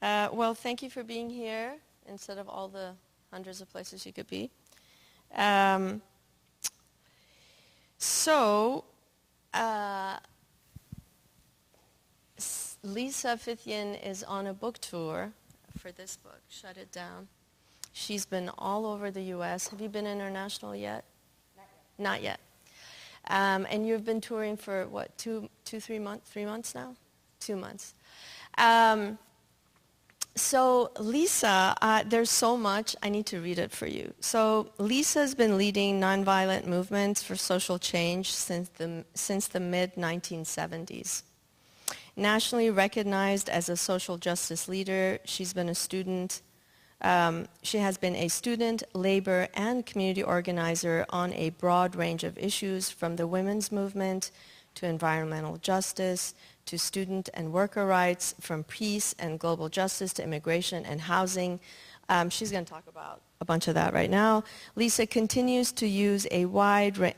Well, thank you for being here instead of all the hundreds of places you could be. Um, so, Lisa Fithian is on a book tour for this book, Shut It Down. She's been all over the U.S. Have you been international yet? Not yet. And you've been touring for, what, 3 months now? 2 months. So Lisa, there's so much, I need to read it for you. So Lisa's been leading nonviolent movements for social change since the mid-1970s. Nationally recognized as a social justice leader, she's been a student. She has been a student, labor, and community organizer on a broad range of issues, from the women's movement to environmental justice, to student and worker rights, from peace and global justice to immigration and housing. She's going to talk about a bunch of that right now. Lisa continues to use a wide range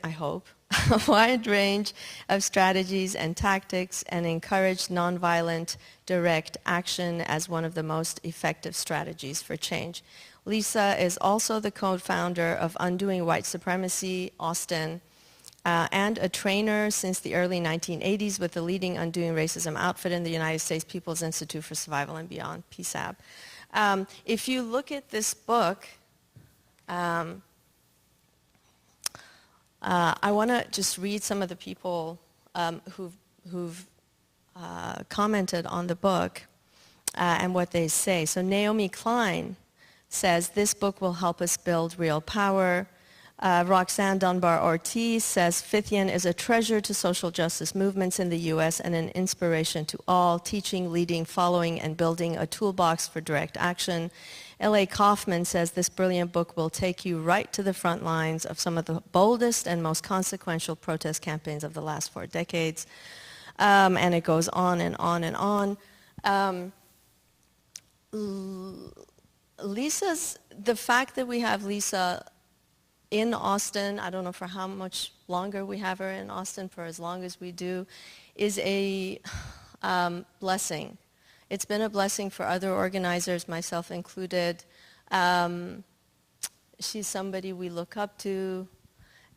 of strategies and tactics, and encourage nonviolent direct action as one of the most effective strategies for change. Lisa is also the co-founder of Undoing White Supremacy, Austin, and a trainer since the early 1980s with the leading Undoing Racism outfit in the United States, People's Institute for Survival and Beyond, PSAB. If you look at this book, I want to just read some of the people who've commented on the book and what they say. So Naomi Klein says, this book will help us build real power. Roxanne Dunbar-Ortiz says, Fithian is a treasure to social justice movements in the U.S. and an inspiration to all, teaching, leading, following, and building a toolbox for direct action. L.A. Kaufman says, this brilliant book will take you right to the front lines of some of the boldest and most consequential protest campaigns of the last 4 decades. And it goes on and on and on. The fact that we have Lisa in Austin, I don't know for how much longer we have her in Austin, for as long as we do, is a blessing. It's been a blessing for other organizers, myself included. She's somebody we look up to,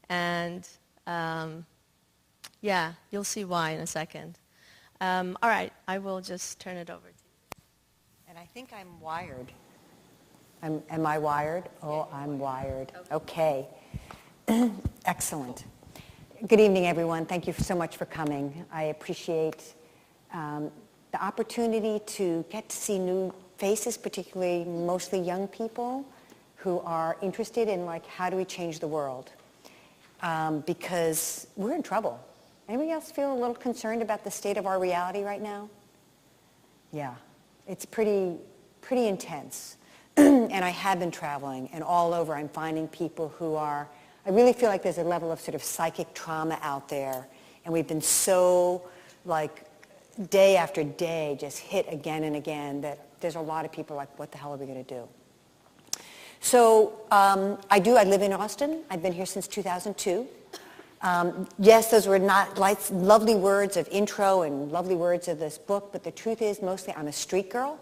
and yeah, you'll see why in a second. All right, I will just turn it over to you. And I think I'm wired. Am I wired? Oh, I'm wired. Okay. Excellent. Good evening, everyone. Thank you so much for coming. I appreciate the opportunity to get to see new faces, particularly mostly young people who are interested in, like, how do we change the world? Because we're in trouble. Anybody else feel a little concerned about the state of our reality right now? Yeah, it's pretty intense. And I have been traveling, and all over I'm finding people who are, I really feel like there's a level of sort of psychic trauma out there, and we've been so, like, day after day just hit again and again that there's a lot of people like, what the hell are we going to do? So I live in Austin. I've been here since 2002. Yes, those were not lovely words of intro and lovely words of this book, but the truth is mostly I'm a street girl.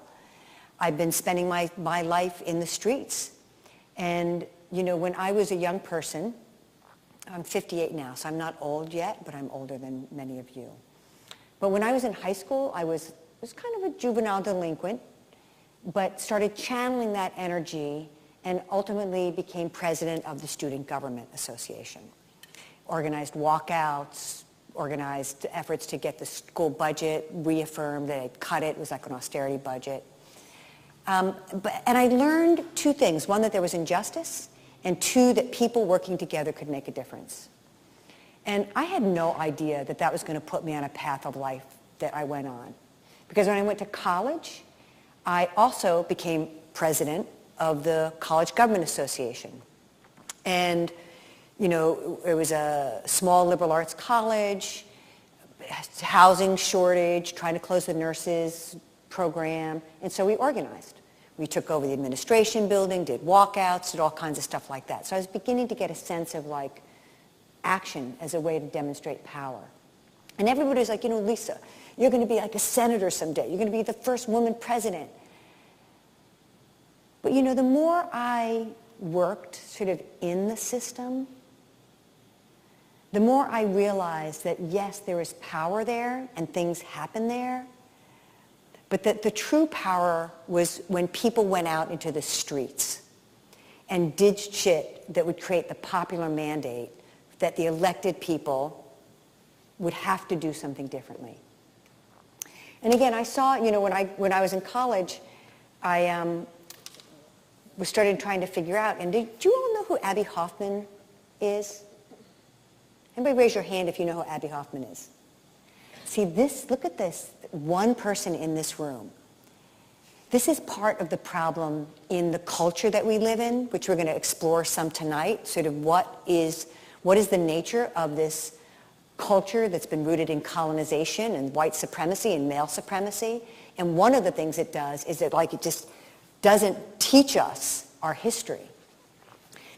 I've been spending my life in the streets. And, you know, when I was a young person, I'm 58 now, so I'm not old yet, but I'm older than many of you. But when I was in high school, I was kind of a juvenile delinquent, but started channeling that energy and ultimately became president of the Student Government Association. Organized walkouts, organized efforts to get the school budget reaffirmed. They had cut it. It was like an austerity budget. And I learned 2 things. 1, that there was injustice, and 2, that people working together could make a difference. And I had no idea that that was going to put me on a path of life that I went on. Because when I went to college, I also became president of the College Government Association. And, you know, it was a small liberal arts college, housing shortage, trying to close the nurses program, and so we organized. We took over the administration building, did walkouts, did all kinds of stuff like that. So I was beginning to get a sense of, like, action as a way to demonstrate power. And everybody was like, you know, Lisa, you're going to be like a senator someday. You're going to be the first woman president. But you know, the more I worked sort of in the system, the more I realized that yes, there is power there and things happen there, but that the true power was when people went out into the streets and did shit that would create the popular mandate that the elected people would have to do something differently. And again, I saw, you know, when I was in college, I was started trying to figure out, and do you all know who Abbie Hoffman is? Anybody raise your hand if you know who Abbie Hoffman is? See this, look at this, one person in this room. This is part of the problem in the culture that we live in, which we're going to explore some tonight, sort of what is the nature of this culture that's been rooted in colonization and white supremacy and male supremacy. And one of the things it does is that it just doesn't teach us our history.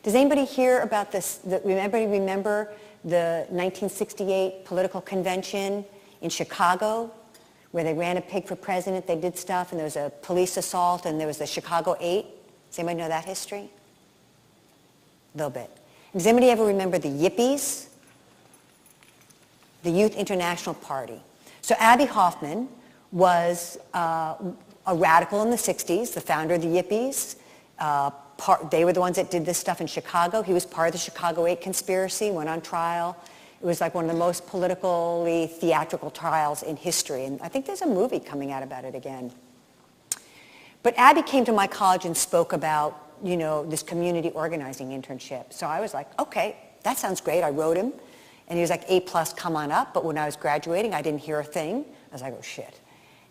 Does anybody hear about this? Anybody remember the 1968 political convention in Chicago where they ran a pig for president, they did stuff, and there was a police assault, and there was the Chicago 8? Does anybody know that history? A little bit. Does anybody ever remember the Yippies? The Youth International Party. So Abbie Hoffman was a radical in the 60s, the founder of the Yippies. They were the ones that did this stuff in Chicago. He was part of the Chicago 8 conspiracy, went on trial. It was like one of the most politically theatrical trials in history. And I think there's a movie coming out about it again. But Abbie came to my college and spoke about, you know, this community organizing internship. So I was like, okay, that sounds great. I wrote him. And he was like, A+, come on up. But when I was graduating, I didn't hear a thing. I was like, oh, shit.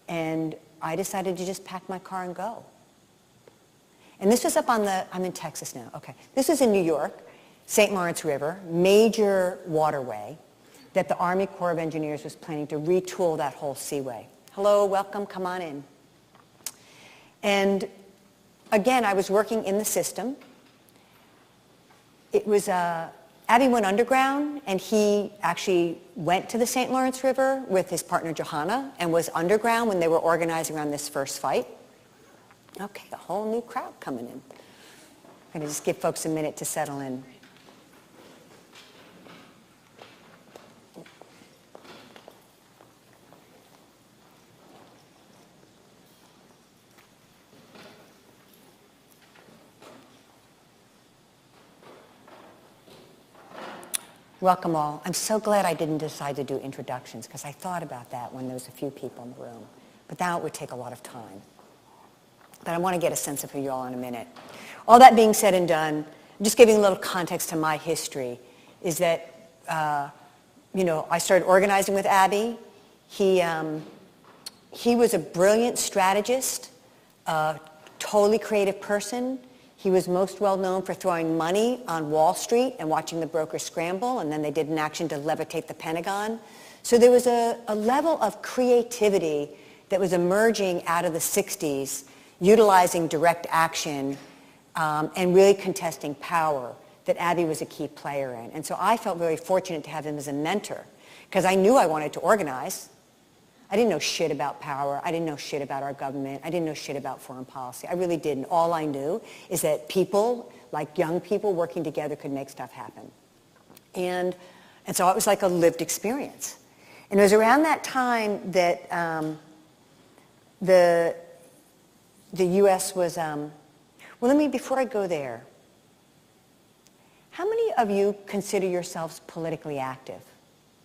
And I decided to just pack my car and go. And this was up on I'm in Texas now. Okay. This was in New York, St. Lawrence River, major waterway that the Army Corps of Engineers was planning to retool that whole seaway. Hello, welcome, come on in. And again, I was working in the system. It was, Abbie went underground, and he actually went to the St. Lawrence River with his partner Johanna and was underground when they were organizing around this first fight. Okay, a whole new crowd coming in. I'm going to just give folks a minute to settle in. Welcome all. I'm so glad I didn't decide to do introductions because I thought about that when there was a few people in the room. But now it would take a lot of time. But I want to get a sense of who you all are in a minute. All that being said and done, just giving a little context to my history, is that, you know, I started organizing with Abbie. He was a brilliant strategist, a totally creative person. He was most well known for throwing money on Wall Street and watching the brokers scramble, and then they did an action to levitate the Pentagon. So there was a level of creativity that was emerging out of the 60s, utilizing direct action and really contesting power that Abbie was a key player in. And so I felt very fortunate to have him as a mentor because I knew I wanted to organize. I didn't know shit about power. I didn't know shit about our government. I didn't know shit about foreign policy. I really didn't. All I knew is that people, like young people working together, could make stuff happen. And so it was like a lived experience. And it was around that time that the U.S. was, before I go there, how many of you consider yourselves politically active?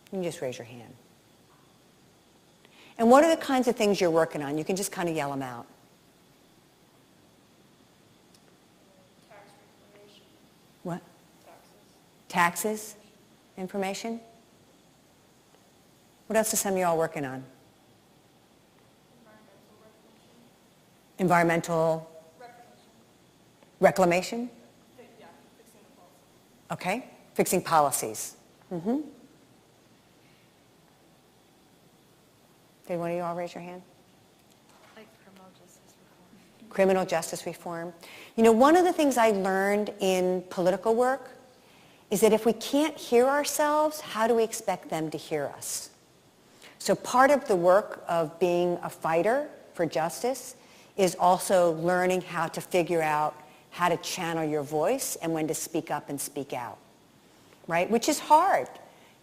You can just raise your hand. And what are the kinds of things you're working on? You can just kind of yell them out. Tax information. What? Taxes. Taxes? Information? What else are some of y'all working on? Environmental reclamation? Yeah, fixing the policy. Okay. Fixing policies. Mm-hmm. Did one of you all raise your hand? Like criminal justice reform. Criminal justice reform. You know, one of the things I learned in political work is that if we can't hear ourselves, how do we expect them to hear us? So part of the work of being a fighter for justice is also learning how to figure out how to channel your voice and when to speak up and speak out, right? Which is hard,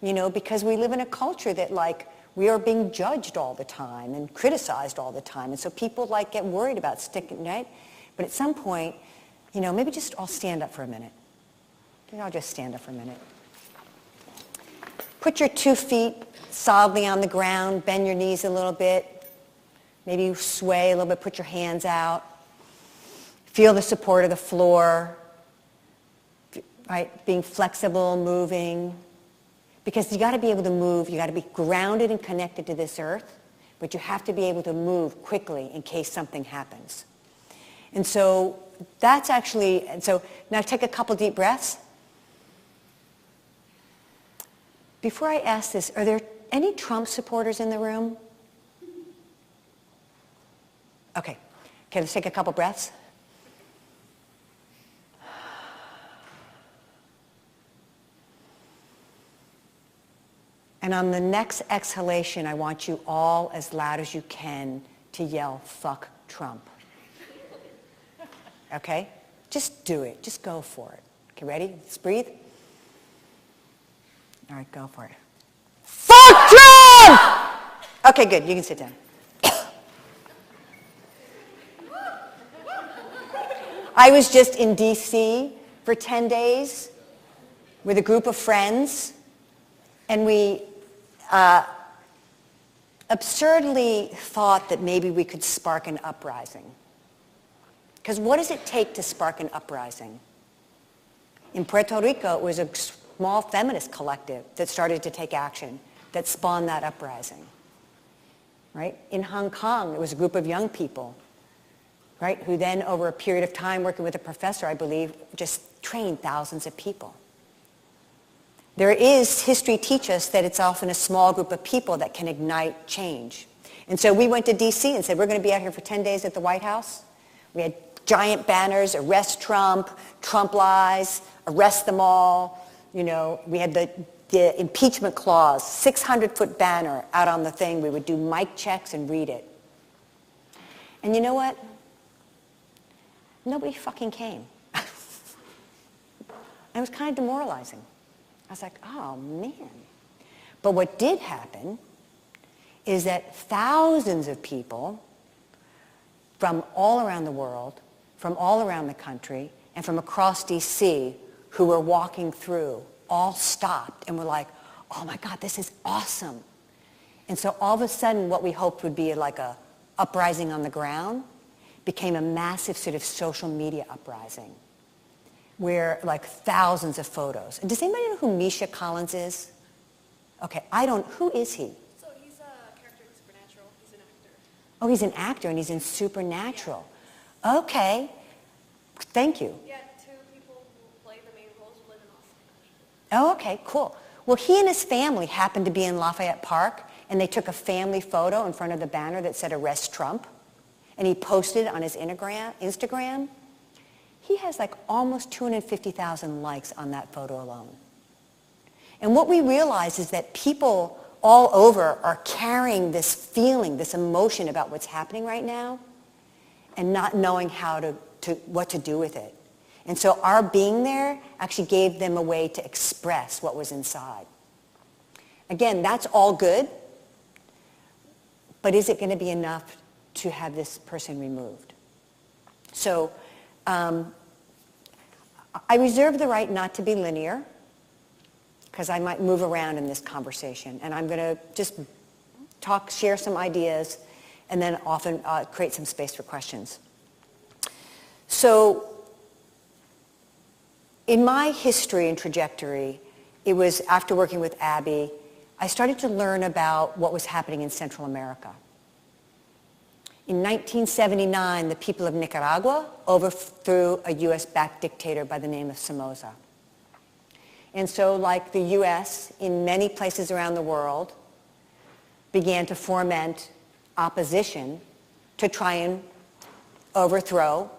you know, because we live in a culture that, like, we are being judged all the time and criticized all the time. And so people, like, get worried about sticking, right? But at some point, you know, maybe just all stand up for a minute. Maybe I'll just stand up for a minute. Put your 2 feet solidly on the ground, bend your knees a little bit. Maybe you sway a little bit, put your hands out. Feel the support of the floor, right? Being flexible, moving. Because you got to be able to move, you got to be grounded and connected to this earth, but you have to be able to move quickly in case something happens. And so that's actually, and so now take a couple deep breaths. Before I ask this, are there any Trump supporters in the room? Okay, let's take a couple breaths. And on the next exhalation, I want you all, as loud as you can, to yell, "Fuck Trump." Okay? Just do it. Just go for it. Okay, ready? Let's breathe. All right, go for it. Fuck Trump! Okay, good. You can sit down. I was just in D.C. for 10 days with a group of friends, and we absurdly thought that maybe we could spark an uprising. Because what does it take to spark an uprising? In Puerto Rico, it was a small feminist collective that started to take action, that spawned that uprising. Right? In Hong Kong, it was a group of young people, right, who then, over a period of time, working with a professor, I believe, just trained thousands of people. History teaches us that it's often a small group of people that can ignite change. And so we went to D.C. and said, we're going to be out here for 10 days at the White House. We had giant banners, arrest Trump, Trump lies, arrest them all. You know, we had the impeachment clause, 600-foot banner out on the thing. We would do mic checks and read it. And you know what? Nobody fucking came. It was kind of demoralizing. I was like, oh, man. But what did happen is that thousands of people from all around the world, from all around the country, and from across D.C. who were walking through all stopped and were like, oh, my God, this is awesome. And so all of a sudden, what we hoped would be like a uprising on the ground became a massive sort of social media uprising, where like thousands of photos. Does anybody know who Misha Collins is? Okay, who is he? So he's a character in Supernatural. He's an actor. Oh, he's an actor and he's in Supernatural. Yeah. Okay, thank you. Yeah, 2 people who play the main roles live in Austin. Oh, okay, cool. Well, he and his family happened to be in Lafayette Park, and they took a family photo in front of the banner that said arrest Trump, and he posted it on his Instagram. He has like almost 250,000 likes on that photo alone. And what we realize is that people all over are carrying this feeling, this emotion about what's happening right now, and not knowing what to do with it. And so our being there actually gave them a way to express what was inside. Again, that's all good, but is it going to be enough to have this person removed? So I reserve the right not to be linear, because I might move around in this conversation, and I'm going to just share some ideas, and then often create some space for questions. So in my history and trajectory, it was after working with Abbie, I started to learn about what was happening in Central America. In 1979, the people of Nicaragua overthrew a US-backed dictator by the name of Somoza. And so, like the US, in many places around the world, began to foment opposition to try and overthrow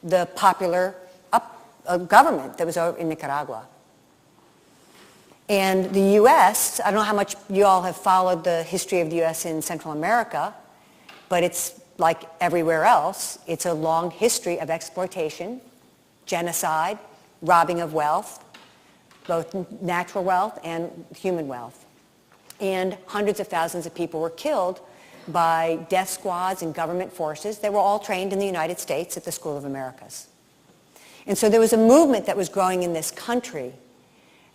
the popular government that was in Nicaragua. And the US, I don't know how much you all have followed the history of the US in Central America, but it's like everywhere else, it's a long history of exploitation, genocide, robbing of wealth, both natural wealth and human wealth. And hundreds of thousands of people were killed by death squads and government forces. They were all trained in the United States at the School of Americas. And so there was a movement that was growing in this country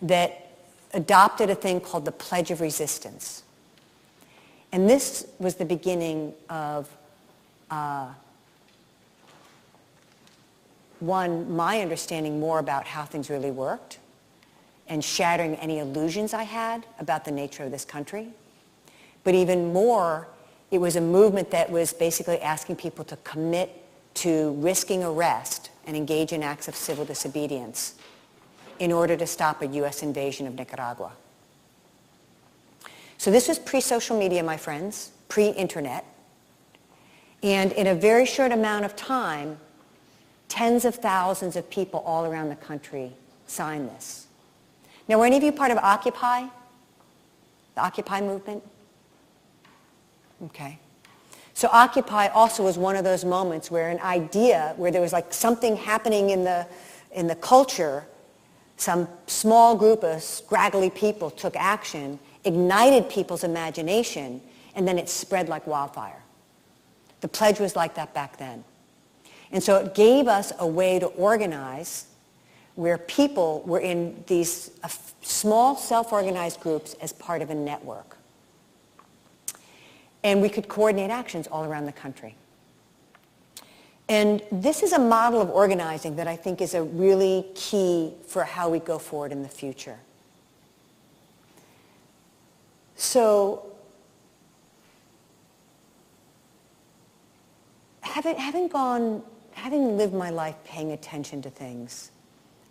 that adopted a thing called the Pledge of Resistance. And this was the beginning of, one, my understanding more about how things really worked and shattering any illusions I had about the nature of this country. But even more, it was a movement that was basically asking people to commit to risking arrest and engage in acts of civil disobedience in order to stop a U.S. invasion of Nicaragua. So this was pre-social media, my friends, pre-internet. And in a very short amount of time, tens of thousands of people all around the country signed this. Now, were any of you part of Occupy? The Occupy movement? Okay. So Occupy also was one of those moments where an idea, where there was like something happening in the culture, some small group of scraggly people took action, ignited people's imagination, and then it spread like wildfire. The pledge was like that back then. And so it gave us a way to organize where people were in these small self-organized groups as part of a network. And we could coordinate actions all around the country. And this is a model of organizing that I think is a really key for how we go forward in the future. So, having lived my life paying attention to things,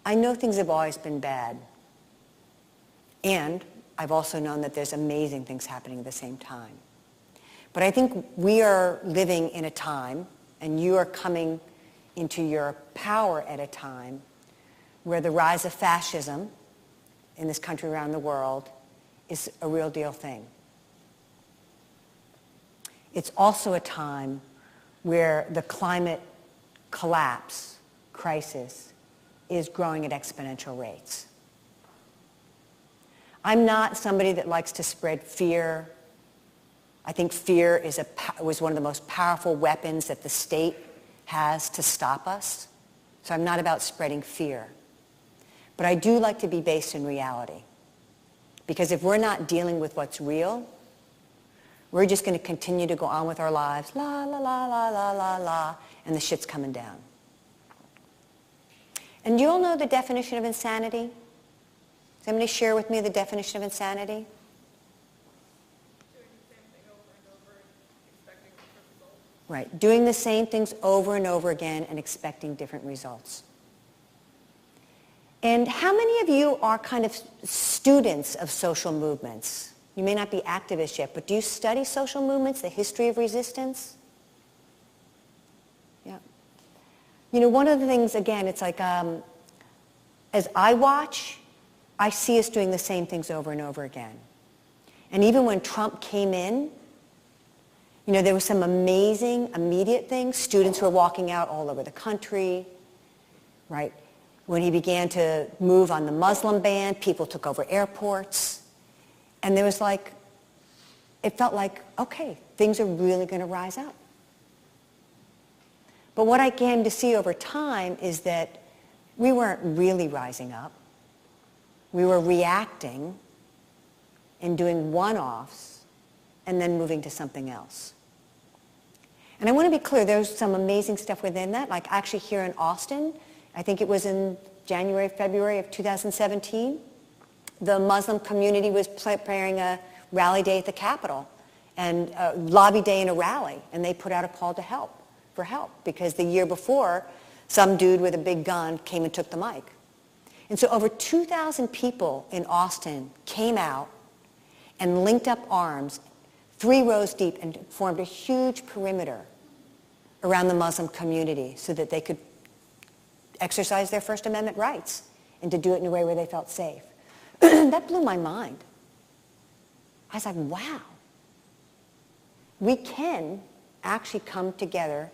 I know things have always been bad. And I've also known that there's amazing things happening at the same time. But I think we are living in a time, and you are coming into your power at a time, where the rise of fascism in this country around the world is a real deal thing. It's also a time where the climate collapse, crisis, is growing at exponential rates. I'm not somebody that likes to spread fear. I think fear was one of the most powerful weapons that the state has to stop us. So I'm not about spreading fear. But I do like to be based in reality. Because if we're not dealing with what's real, we're just going to continue to go on with our lives, la, la, la, la, la, la, la, and the shit's coming down. And you all know the definition of insanity? Does anybody share with me the definition of insanity? Right, doing the same things over and over again and expecting different results. And how many of you are kind of students of social movements? You may not be activists yet, but do you study social movements, the history of resistance? Yeah. You know, one of the things, again, it's like, as I watch, I see us doing the same things over and over again. And even when Trump came in, you know, there was some amazing immediate things. Students were walking out all over the country, right? When he began to move on the Muslim ban, people took over airports. And there was like, it felt like, okay, things are really going to rise up. But what I came to see over time is that we weren't really rising up. We were reacting and doing one-offs and then moving to something else. And I want to be clear, there's some amazing stuff within that. Like actually here in Austin, I think it was in January, February of 2017, the Muslim community was preparing a rally day at the Capitol and a lobby day and a rally. And they put out a call for help, because the year before, some dude with a big gun came and took the mic. And so over 2,000 people in Austin came out and linked up arms 3 rows deep and formed a huge perimeter around the Muslim community so that they could exercise their First Amendment rights and to do it in a way where they felt safe. That blew my mind. I was like, wow. We can actually come together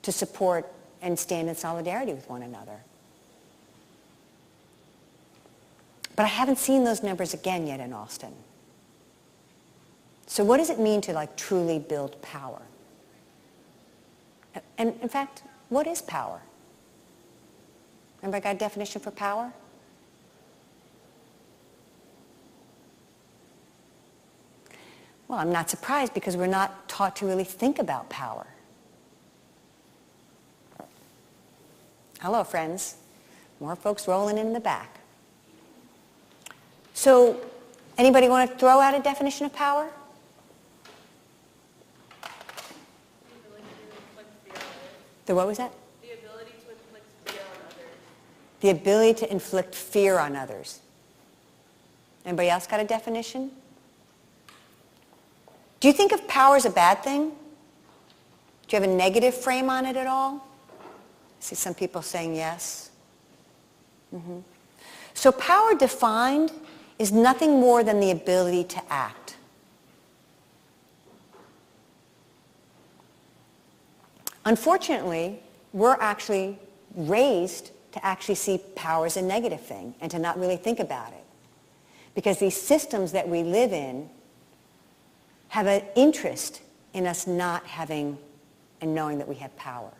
to support and stand in solidarity with one another. But I haven't seen those numbers again yet in Austin. So what does it mean to like truly build power? And in fact, what is power? Everybody got a definition for power? Well, I'm not surprised because we're not taught to really think about power. Hello, friends. More folks rolling in the back. So, anybody want to throw out a definition of power? The what was that? The ability to inflict fear on others. The ability to inflict fear on others. Anybody else got a definition? Do you think of power as a bad thing? Do you have a negative frame on it at all? I see some people saying yes. So power defined is nothing more than the ability to act. Unfortunately, we're actually raised to actually see power as a negative thing and to not really think about it. Because these systems that we live in have an interest in us not having and knowing that we have power.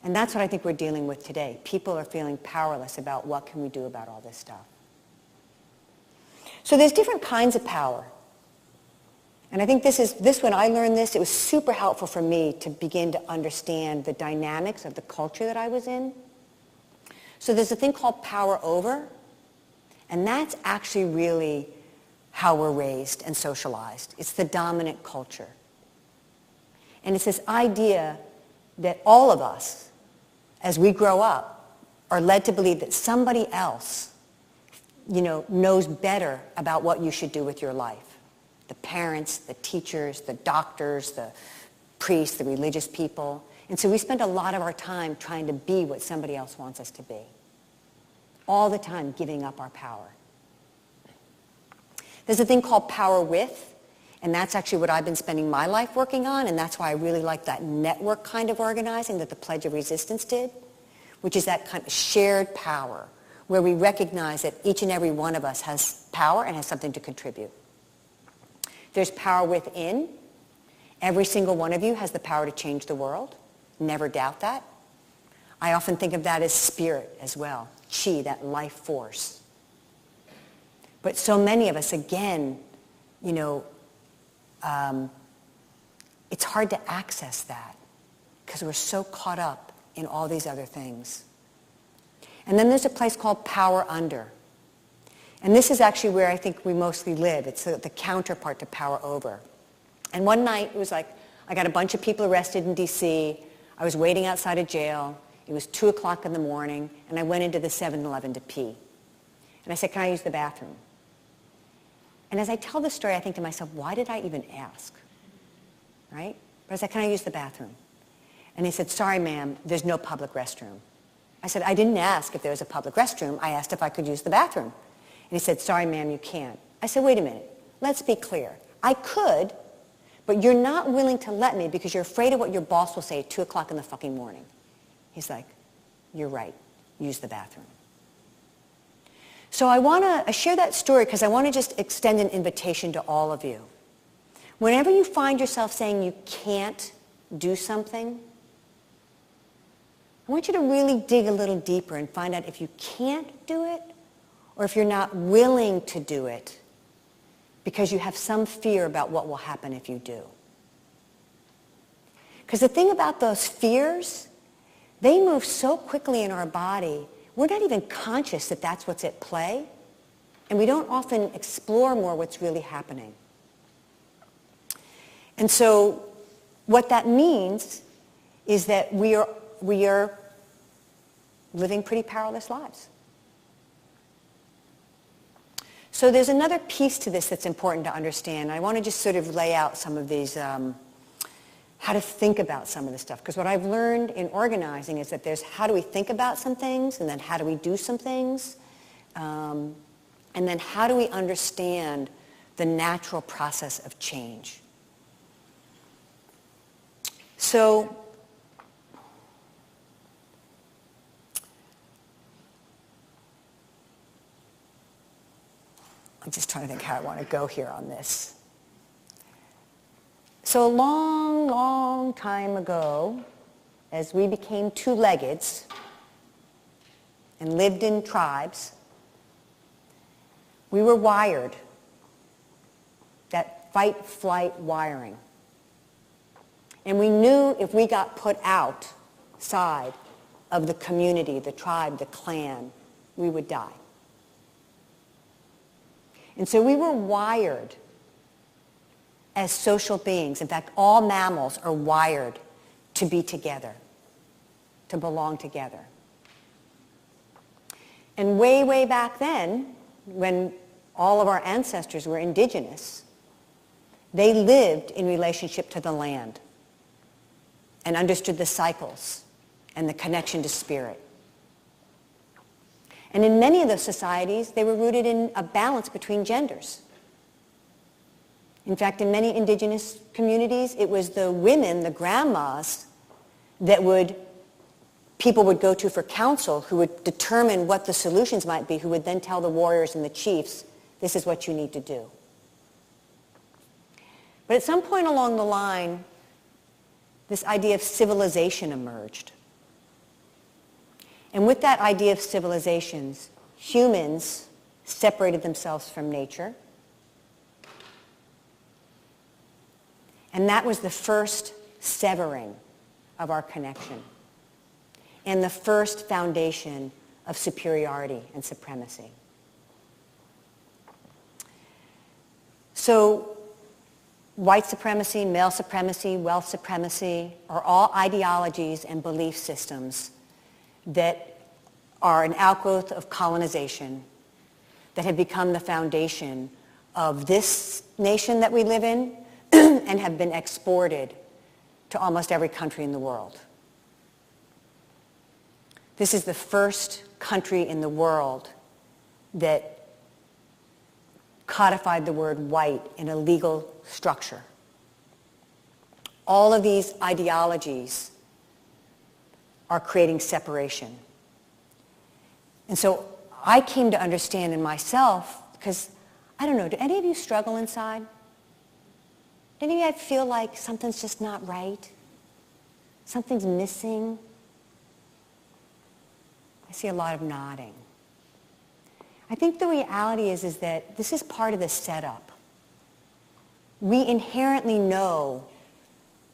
And that's what I think we're dealing with today. People are feeling powerless about what can we do about all this stuff. So there's different kinds of power. And I think when I learned this, it was super helpful for me to begin to understand the dynamics of the culture that I was in. So there's a thing called power over, and that's actually really how we're raised and socialized. It's the dominant culture. And it's this idea that all of us, as we grow up, are led to believe that somebody else, knows better about what you should do with your life. The parents, the teachers, the doctors, the priests, the religious people. And so we spend a lot of our time trying to be what somebody else wants us to be. All the time giving up our power. There's a thing called power with, and that's actually what I've been spending my life working on, and that's why I really like that network kind of organizing that the Pledge of Resistance did, which is that kind of shared power, where we recognize that each and every one of us has power and has something to contribute. There's power within. Every single one of you has the power to change the world. Never doubt that. I often think of that as spirit as well, chi, that life force. But so many of us, again, it's hard to access that because we're so caught up in all these other things. And then there's a place called power under. And this is actually where I think we mostly live. It's the counterpart to power over. And one night, it was like, I got a bunch of people arrested in D.C. I was waiting outside of jail. It was 2 o'clock in the morning, and I went into the 7-Eleven to pee. And I said, can I use the bathroom? And as I tell this story, I think to myself, why did I even ask? Right? But I said, can I use the bathroom? And he said, sorry, ma'am, there's no public restroom. I said, I didn't ask if there was a public restroom. I asked if I could use the bathroom. And he said, sorry, ma'am, you can't. I said, wait a minute. Let's be clear. I could, but you're not willing to let me because you're afraid of what your boss will say at 2 o'clock in the fucking morning. He's like, you're right. Use the bathroom. So I share that story because I want to just extend an invitation to all of you. Whenever you find yourself saying you can't do something, I want you to really dig a little deeper and find out if you can't do it or if you're not willing to do it because you have some fear about what will happen if you do. Because the thing about those fears, they move so quickly in our body, we're not even conscious that that's what's at play, and we don't often explore more what's really happening. And so what that means is that we are living pretty powerless lives. So there's another piece to this that's important to understand. I want to just sort of lay out some of these, how to think about some of this stuff. Because what I've learned in organizing is that there's how do we think about some things, and then how do we do some things, and then how do we understand the natural process of change. So I'm just trying to think how I want to go here on this. So a long, long time ago, as we became two-leggeds and lived in tribes, we were wired, that fight-flight wiring. And we knew if we got put outside of the community, the tribe, the clan, we would die. And so we were wired as social beings. In fact, all mammals are wired to be together, to belong together. And way, way back then, when all of our ancestors were indigenous, they lived in relationship to the land and understood the cycles and the connection to spirit. And in many of those societies, they were rooted in a balance between genders. In fact, in many indigenous communities, it was the women, the grandmas, that people would go to for counsel, who would determine what the solutions might be, who would then tell the warriors and the chiefs, this is what you need to do. But at some point along the line, this idea of civilization emerged. And with that idea of civilizations, humans separated themselves from nature. And that was the first severing of our connection and the first foundation of superiority and supremacy. So white supremacy, male supremacy, wealth supremacy are all ideologies and belief systems that are an outgrowth of colonization that have become the foundation of this nation that we live in and have been exported to almost every country in the world. This is the first country in the world that codified the word white in a legal structure. All of these ideologies are creating separation. And so I came to understand in myself, because, I don't know, do any of you struggle inside? Do any of you feel like something's just not right? Something's missing? I see a lot of nodding. I think the reality is that this is part of the setup. We inherently know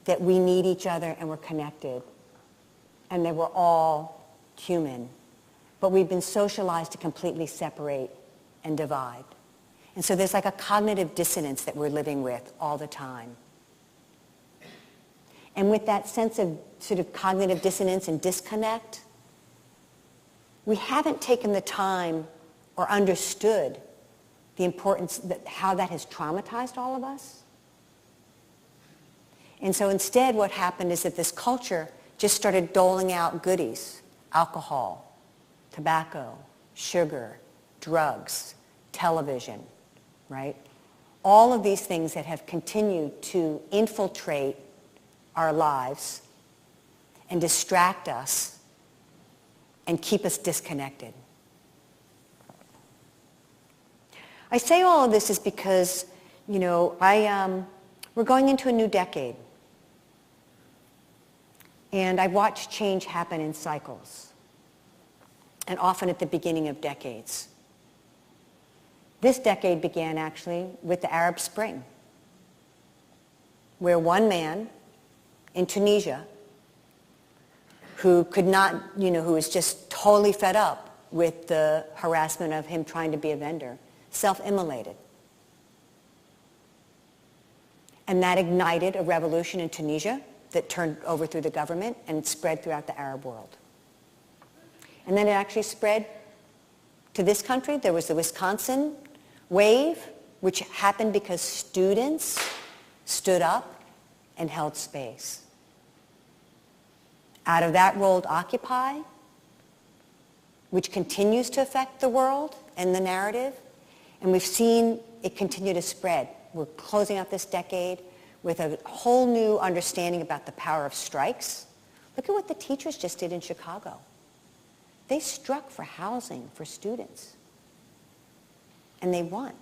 that we need each other and we're connected and that we're all human. But we've been socialized to completely separate and divide. And so there's like a cognitive dissonance that we're living with all the time. And with that sense of sort of cognitive dissonance and disconnect, we haven't taken the time or understood the importance, how that has traumatized all of us. And so instead what happened is that this culture just started doling out goodies, alcohol, tobacco, sugar, drugs, television, right? All of these things that have continued to infiltrate our lives and distract us and keep us disconnected. I say all of this is because, you know, we're going into a new decade. And I've watched change happen in cycles, and often at the beginning of decades. This decade began actually with the Arab Spring, where one man in Tunisia who could not, who was just totally fed up with the harassment of him trying to be a vendor, self-immolated. And that ignited a revolution in Tunisia that overthrew the government and spread throughout the Arab world. And then it actually spread to this country. There was the Wisconsin wave, which happened because students stood up and held space. Out of that rolled Occupy, which continues to affect the world and the narrative, and we've seen it continue to spread. We're closing out this decade with a whole new understanding about the power of strikes. Look at what the teachers just did in Chicago. They struck for housing for students, and they won.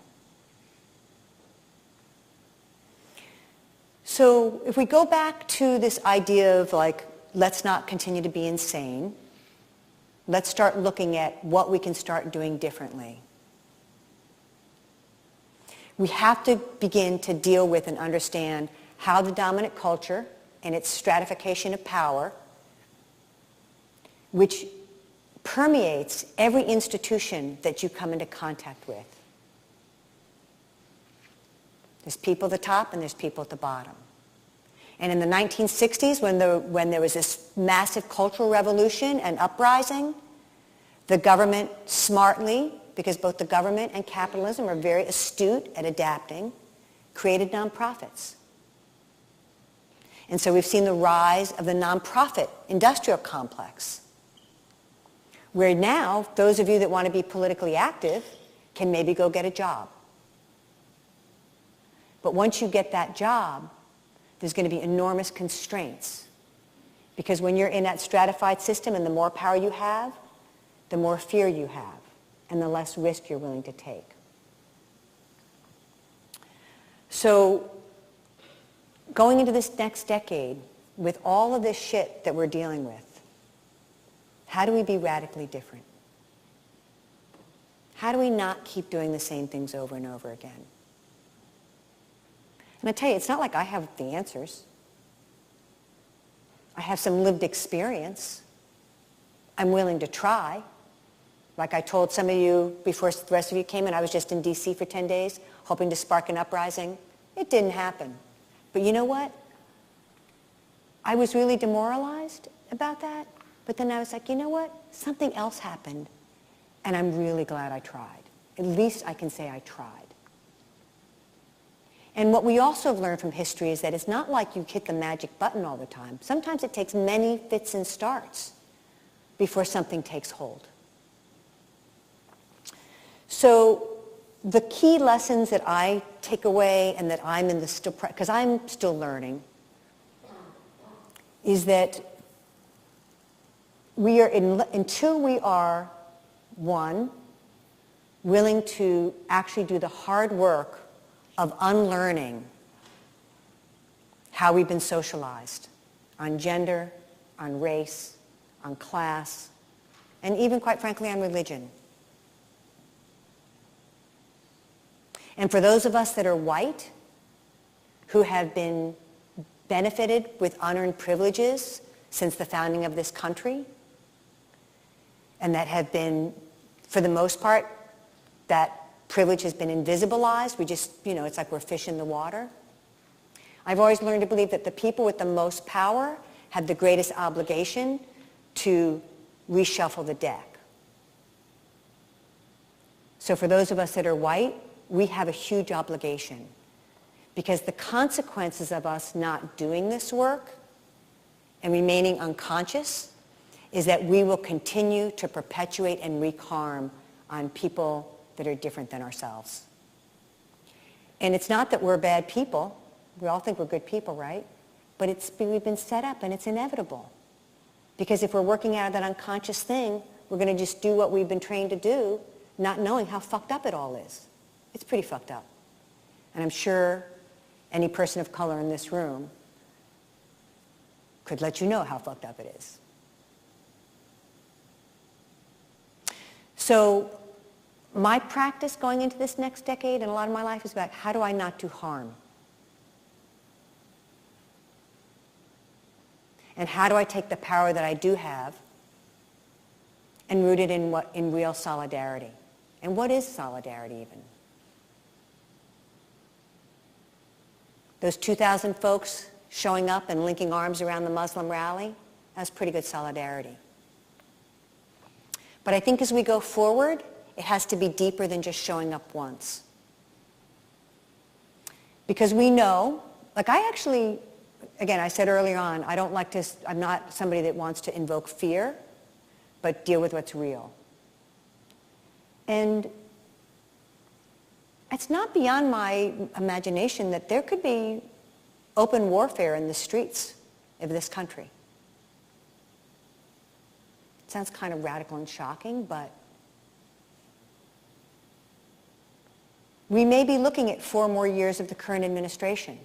So if we go back to this idea of like, let's not continue to be insane, let's start looking at what we can start doing differently. We have to begin to deal with and understand how the dominant culture and its stratification of power, which permeates every institution that you come into contact with. There's people at the top and there's people at the bottom. And in the 1960s, when there was this massive cultural revolution and uprising, the government smartly, because both the government and capitalism are very astute at adapting, created nonprofits. And so we've seen the rise of the nonprofit industrial complex, where now those of you that want to be politically active can maybe go get a job. But once you get that job, there's going to be enormous constraints. Because when you're in that stratified system and the more power you have, the more fear you have and the less risk you're willing to take. So going into this next decade, with all of this shit that we're dealing with, how do we be radically different? How do we not keep doing the same things over and over again? And I tell you, it's not like I have the answers. I have some lived experience. I'm willing to try. Like I told some of you before the rest of you came in, I was just in DC for 10 days, hoping to spark an uprising. It didn't happen. But you know what? I was really demoralized about that. But then I was like, you know what? Something else happened. And I'm really glad I tried. At least I can say I tried. And what we also have learned from history is that it's not like you hit the magic button all the time. Sometimes it takes many fits and starts before something takes hold. So the key lessons that I take away and that I'm in the still, because I'm still learning, is that we are until we are, one, willing to actually do the hard work of unlearning how we've been socialized on gender, on race, on class, and even, quite frankly, on religion. And for those of us that are white, who have been benefited with unearned privileges since the founding of this country, and that have been, for the most part, that privilege has been invisibilized. We just, it's like we're fish in the water. I've always learned to believe that the people with the most power have the greatest obligation to reshuffle the deck. So for those of us that are white, we have a huge obligation, because the consequences of us not doing this work and remaining unconscious is that we will continue to perpetuate and wreak harm on people that are different than ourselves. And it's not that we're bad people. We all think we're good people, right? But we've been set up, and it's inevitable. Because if we're working out of that unconscious thing, we're going to just do what we've been trained to do, not knowing how fucked up it all is. It's pretty fucked up. And I'm sure any person of color in this room could let you know how fucked up it is. So my practice going into this next decade and a lot of my life is about how do I not do harm? And how do I take the power that I do have and root it in real solidarity? And what is solidarity even? Those 2,000 folks showing up and linking arms around the Muslim rally, that's pretty good solidarity. But I think as we go forward, it has to be deeper than just showing up once. Because we know, like I actually, again, I said earlier on, I'm not somebody that wants to invoke fear, but deal with what's real. And it's not beyond my imagination that there could be open warfare in the streets of this country. It sounds kind of radical and shocking, but we may be looking at 4 more years of the current administration.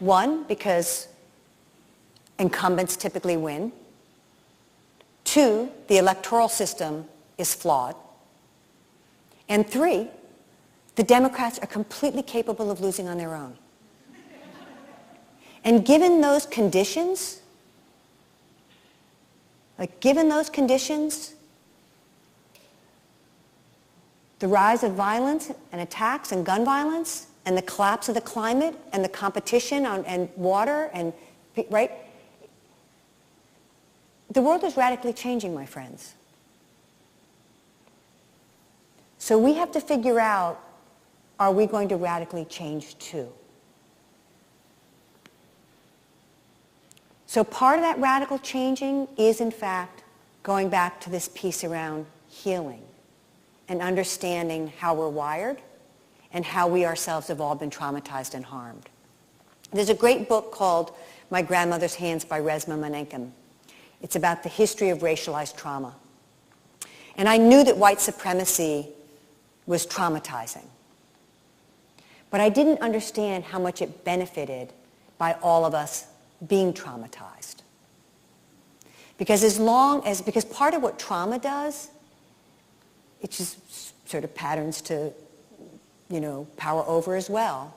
One, because incumbents typically win. 2, the electoral system is flawed. And 3, the Democrats are completely capable of losing on their own. And given those conditions, the rise of violence and attacks and gun violence and the collapse of the climate and the competition and water and, right? The world is radically changing, my friends. So we have to figure out, are we going to radically change too? So part of that radical changing is, in fact, going back to this piece around healing and understanding how we're wired and how we ourselves have all been traumatized and harmed. There's a great book called My Grandmother's Hands by Resmaa Menakem. It's about the history of racialized trauma. And I knew that white supremacy was traumatizing. But I didn't understand how much it benefited by all of us being traumatized. Because because part of what trauma does, it just sort of patterns to, power over as well.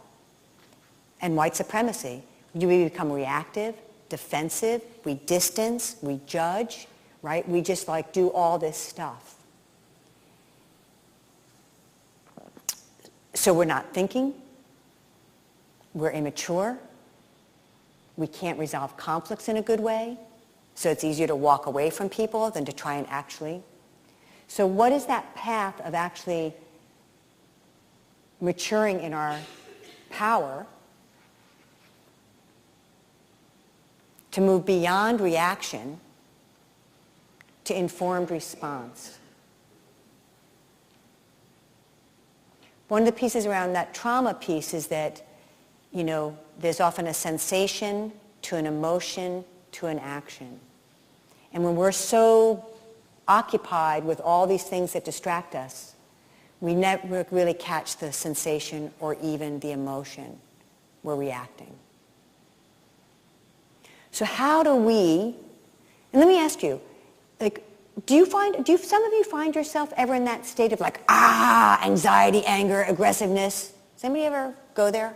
And white supremacy, we become reactive, defensive, we distance, we judge, right? We just do all this stuff. So we're not thinking, we're immature, we can't resolve conflicts in a good way, so it's easier to walk away from people than to try and actually. So what is that path of actually maturing in our power to move beyond reaction to informed response? One of the pieces around that trauma piece is that, there's often a sensation to an emotion to an action. And when we're so occupied with all these things that distract us, we never really catch the sensation or even the emotion. We're reacting. So how do we, and let me ask you, do some of you find yourself ever in that state of anxiety, anger, aggressiveness? Does anybody ever go there?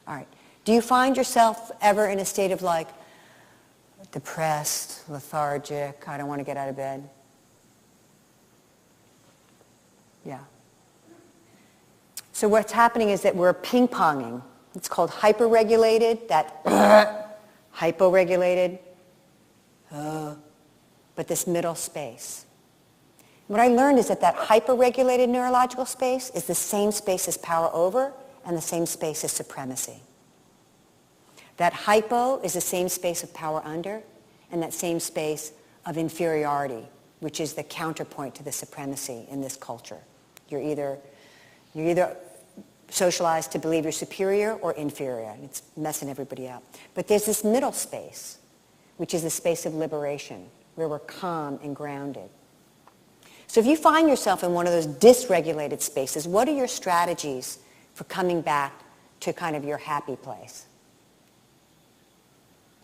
All right. Do you find yourself ever in a state of depressed, lethargic, I don't want to get out of bed? Yeah. So what's happening is that we're ping-ponging. It's called hyper-regulated, hypo-regulated, but this middle space. What I learned is that hyper-regulated neurological space is the same space as power over and the same space as supremacy. That hypo is the same space of power under and that same space of inferiority, which is the counterpoint to the supremacy in this culture. You're either socialized to believe you're superior or inferior. It's messing everybody up. But there's this middle space, which is the space of liberation, where we're calm and grounded. So if you find yourself in one of those dysregulated spaces, what are your strategies for coming back to kind of your happy place?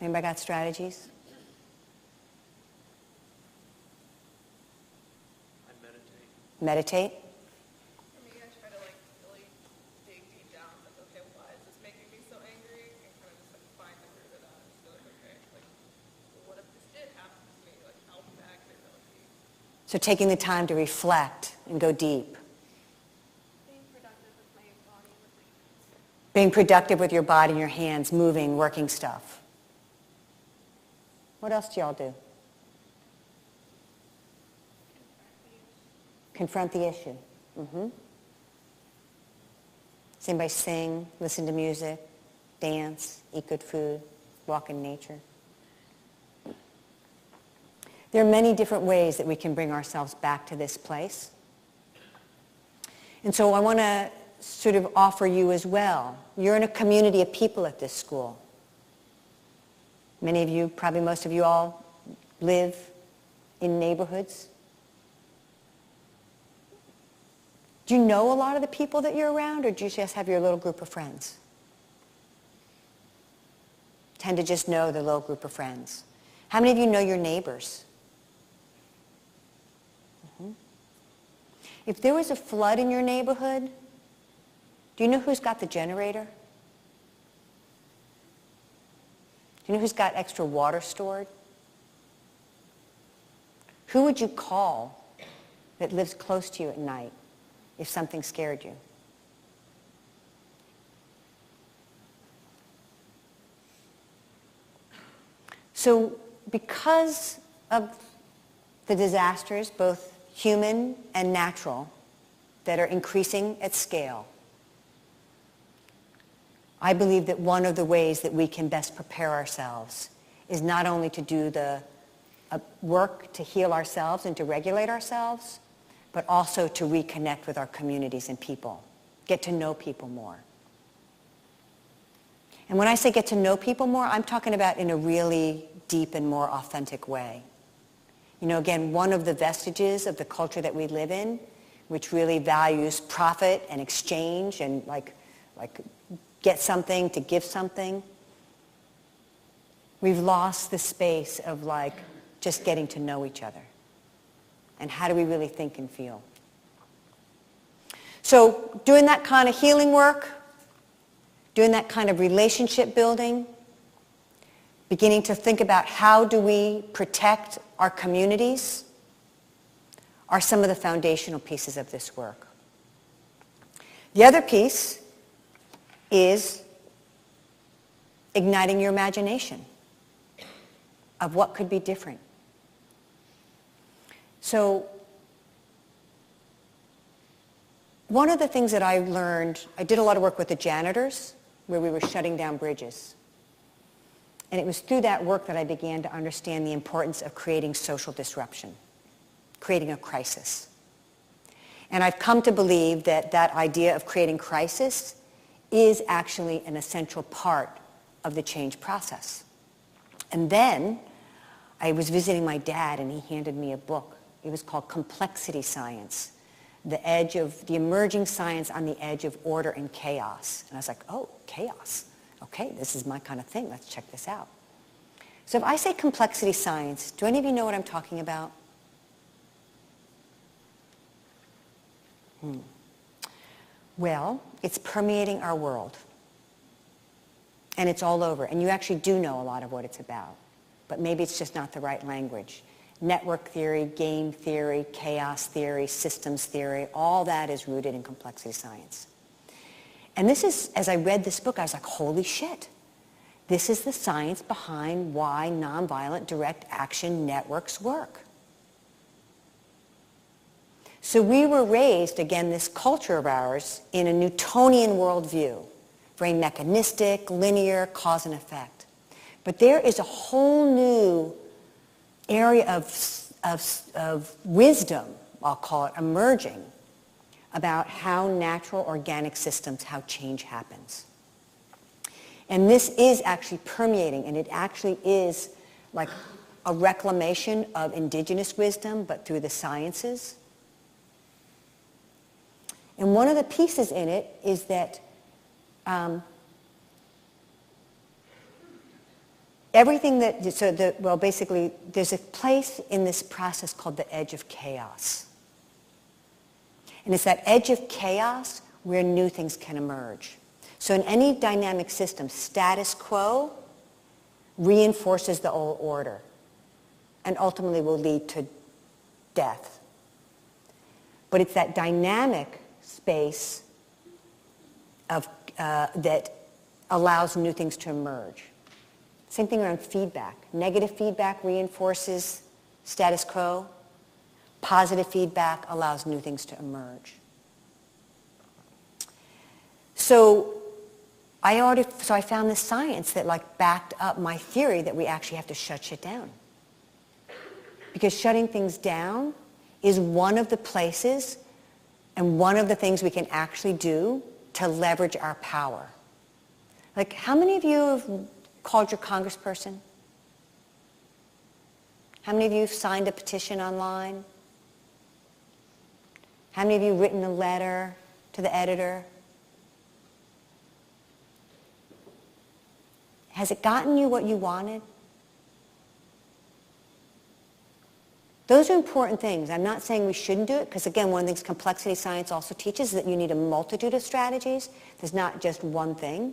Anybody got strategies? I meditate. Meditate? For me, I try to really dig deep down. Okay, why is this making me so angry? And kind of just find the root of that and just be okay, what if this did happen to me? How bad could it really be? So taking the time to reflect and go deep. Being productive with my body and with my hands. Being productive with your body and your hands, moving, working stuff. What else do y'all do? Confront the issue. Mm-hmm. Does anybody sing, listen to music, dance, eat good food, walk in nature? There are many different ways that we can bring ourselves back to this place. And so I want to sort of offer you as well. You're in a community of people at this school. Many of you, probably most of you all, live in neighborhoods. Do you know a lot of the people that you're around, or do you just have your little group of friends? Tend to just know the little group of friends. How many of you know your neighbors? If there was a flood in your neighborhood, do you know who's got the generator? Do you know who's got extra water stored? Who would you call that lives close to you at night if something scared you? So because of the disasters, both human and natural, that are increasing at scale, I believe that one of the ways that we can best prepare ourselves is not only to do the work to heal ourselves and to regulate ourselves, but also to reconnect with our communities and people, get to know people more. And when I say get to know people more, I'm talking about in a really deep and more authentic way. You know, again, one of the vestiges of the culture that we live in, which really values profit and exchange and like get something to give something, we've lost the space of like just getting to know each other. And how do we really think and feel? So doing that kind of healing work, doing that kind of relationship building, beginning to think about how do we protect our communities are some of the foundational pieces of this work. The other piece is igniting your imagination of what could be different. So one of the things that I learned, I did a lot of work with the janitors where we were shutting down bridges. And it was through that work that I began to understand the importance of creating social disruption, creating a crisis. And I've come to believe that that idea of creating crisis is actually an essential part of the change process. And then I was visiting my dad and he handed me a book. It was called Complexity Science, the emerging science on the edge of order and chaos. And I was like, oh, chaos. Okay, this is my kind of thing. Let's check this out. So if I say complexity science, do any of you know what I'm talking about? Well, it's permeating our world. And it's all over. And you actually do know a lot of what it's about. But maybe it's just not the right language. Network theory, game theory, chaos theory, systems theory, all that is rooted in complexity science. And this is, as I read this book, I was like, holy shit. This is the science behind why nonviolent direct action networks work. So we were raised, again, this culture of ours, in a Newtonian worldview, very mechanistic, linear, cause and effect. But there is a whole new area of wisdom, I'll call it, emerging about how natural organic systems, how change happens. And this is actually permeating, and it actually is like a reclamation of indigenous wisdom, but through the sciences. And one of the pieces in it is that everything that, well, basically, there's a place in this process called the edge of chaos. And it's that edge of chaos where new things can emerge. So in any dynamic system, status quo reinforces the old order and ultimately will lead to death. But it's that dynamic space that allows new things to emerge. Same thing around feedback. Negative feedback reinforces status quo. Positive feedback allows new things to emerge. So I found this science that like backed up my theory that we actually have to shut shit down. Because shutting things down is one of the places, and one of the things we can actually do to leverage our power. Like, how many of you have called your congressperson? How many of you have signed a petition online? How many of you have written a letter to the editor? Has it gotten you what you wanted? Those are important things. I'm not saying we shouldn't do it, because again, one of the things complexity science also teaches is that you need a multitude of strategies. There's not just one thing,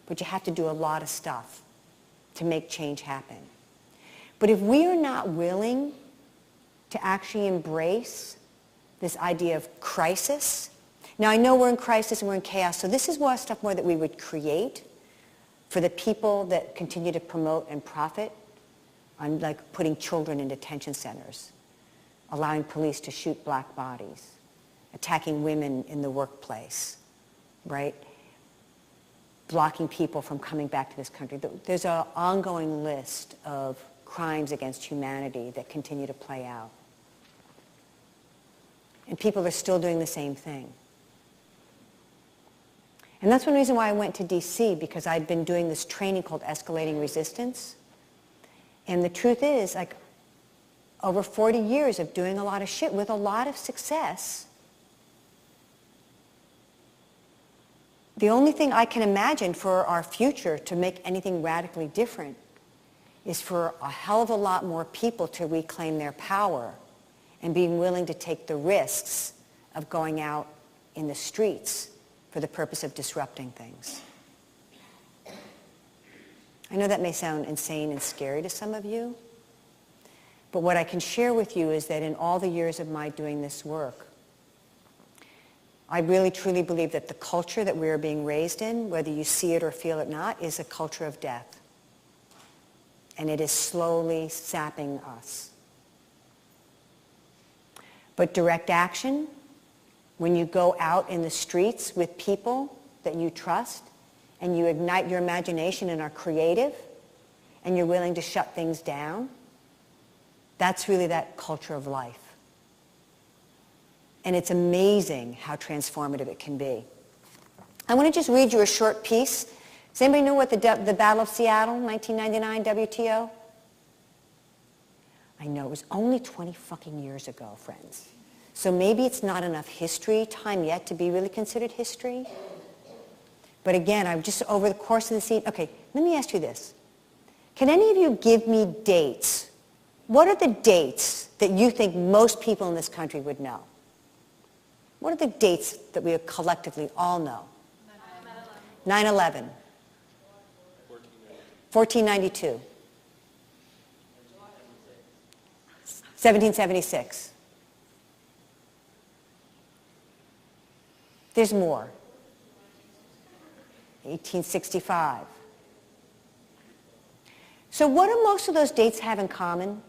but you have to do a lot of stuff to make change happen. But if we are not willing to actually embrace this idea of crisis, now I know we're in crisis and we're in chaos, so this is more stuff more that we would create for the people that continue to promote and profit on, like, putting children in detention centers, allowing police to shoot black bodies, attacking women in the workplace, right? Blocking people from coming back to this country. There's an ongoing list of crimes against humanity that continue to play out. And people are still doing the same thing. And that's one reason why I went to DC, because I'd been doing this training called Escalating Resistance. And the truth is, like, over 40 years of doing a lot of shit with a lot of success, the only thing I can imagine for our future to make anything radically different is for a hell of a lot more people to reclaim their power and being willing to take the risks of going out in the streets for the purpose of disrupting things. I know that may sound insane and scary to some of you, but what I can share with you is that in all the years of my doing this work, I really truly believe that the culture that we are being raised in, whether you see it or feel it not, is a culture of death. And it is slowly sapping us. But direct action, when you go out in the streets with people that you trust, and you ignite your imagination and are creative, and you're willing to shut things down, that's really that culture of life. And it's amazing how transformative it can be. I want to just read you a short piece. Does anybody know what the Battle of Seattle, 1999, WTO? I know, it was only 20 fucking years ago, friends. So maybe it's not enough history time yet to be really considered history. But again, I'm just over the course of the scene. Okay, let me ask you this. Can any of you give me dates? What are the dates that you think most people in this country would know? What are the dates that we collectively all know? 9/11. 1492. 1776. There's more. 1865. So what do most of those dates have in common?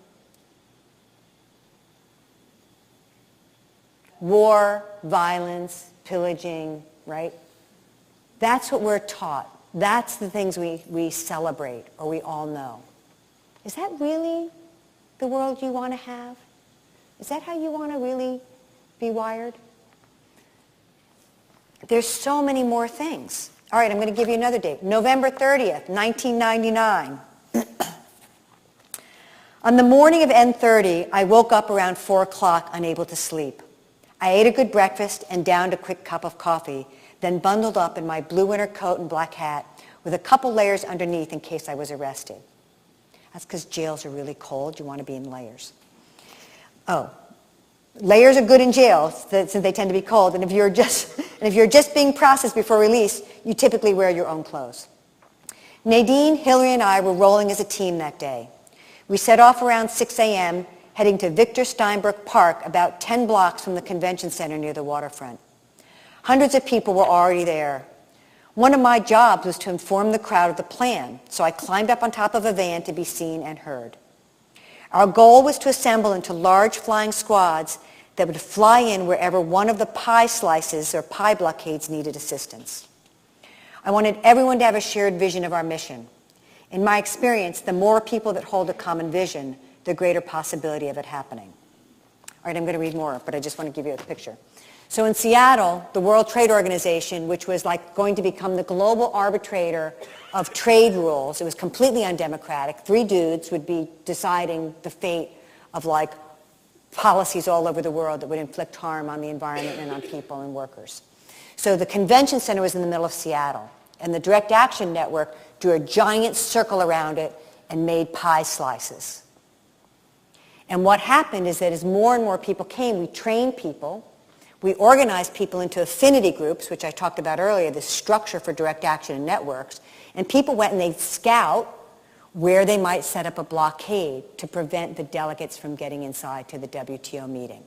War, violence, pillaging, right? That's what we're taught. That's the things we celebrate or we all know. Is that really the world you want to have? Is that how you want to really be wired? There's so many more things. All right, I'm going to give you another date. November 30th, 1999. On the morning of N30, I woke up around 4 o'clock, unable to sleep. I ate a good breakfast and downed a quick cup of coffee, then bundled up in my blue winter coat and black hat with a couple layers underneath in case I was arrested. That's because jails are really cold. You want to be in layers. Oh, layers are good in jail since they tend to be cold. And if you're just being processed before release, you typically wear your own clothes. Nadine, Hillary, and I were rolling as a team that day. We set off around 6 a.m., heading to Victor Steinbrook Park, about 10 blocks from the convention center near the waterfront. Hundreds of people were already there. One of my jobs was to inform the crowd of the plan, so I climbed up on top of a van to be seen and heard. Our goal was to assemble into large flying squads that would fly in wherever one of the pie slices or pie blockades needed assistance. I wanted everyone to have a shared vision of our mission. In my experience, the more people that hold a common vision, the greater possibility of it happening. All right, I'm going to read more, but I just want to give you a picture. So in Seattle, the World Trade Organization, which was like going to become the global arbitrator of trade rules, it was completely undemocratic. 3 dudes would be deciding the fate of like policies all over the world that would inflict harm on the environment and on people and workers. So the convention center was in the middle of Seattle, and the Direct Action Network drew a giant circle around it and made pie slices. And what happened is that as more and more people came, we trained people. We organized people into affinity groups, which I talked about earlier, this structure for direct action and networks. And people went and they'd scout where they might set up a blockade to prevent the delegates from getting inside to the WTO meeting.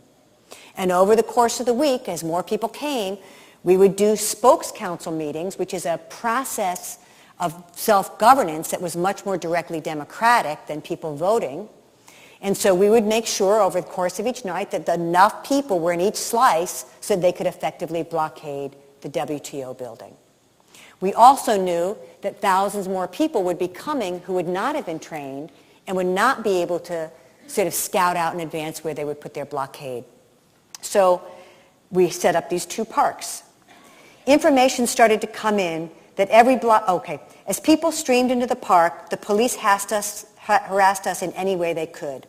And over the course of the week, as more people came, we would do spokes council meetings, which is a process of self-governance that was much more directly democratic than people voting. And so we would make sure over the course of each night that enough people were in each slice so they could effectively blockade the WTO building. We also knew that thousands more people would be coming who would not have been trained and would not be able to sort of scout out in advance where they would put their blockade. So we set up these 2 parks. Information started to come in that as people streamed into the park, the police harassed us in any way they could.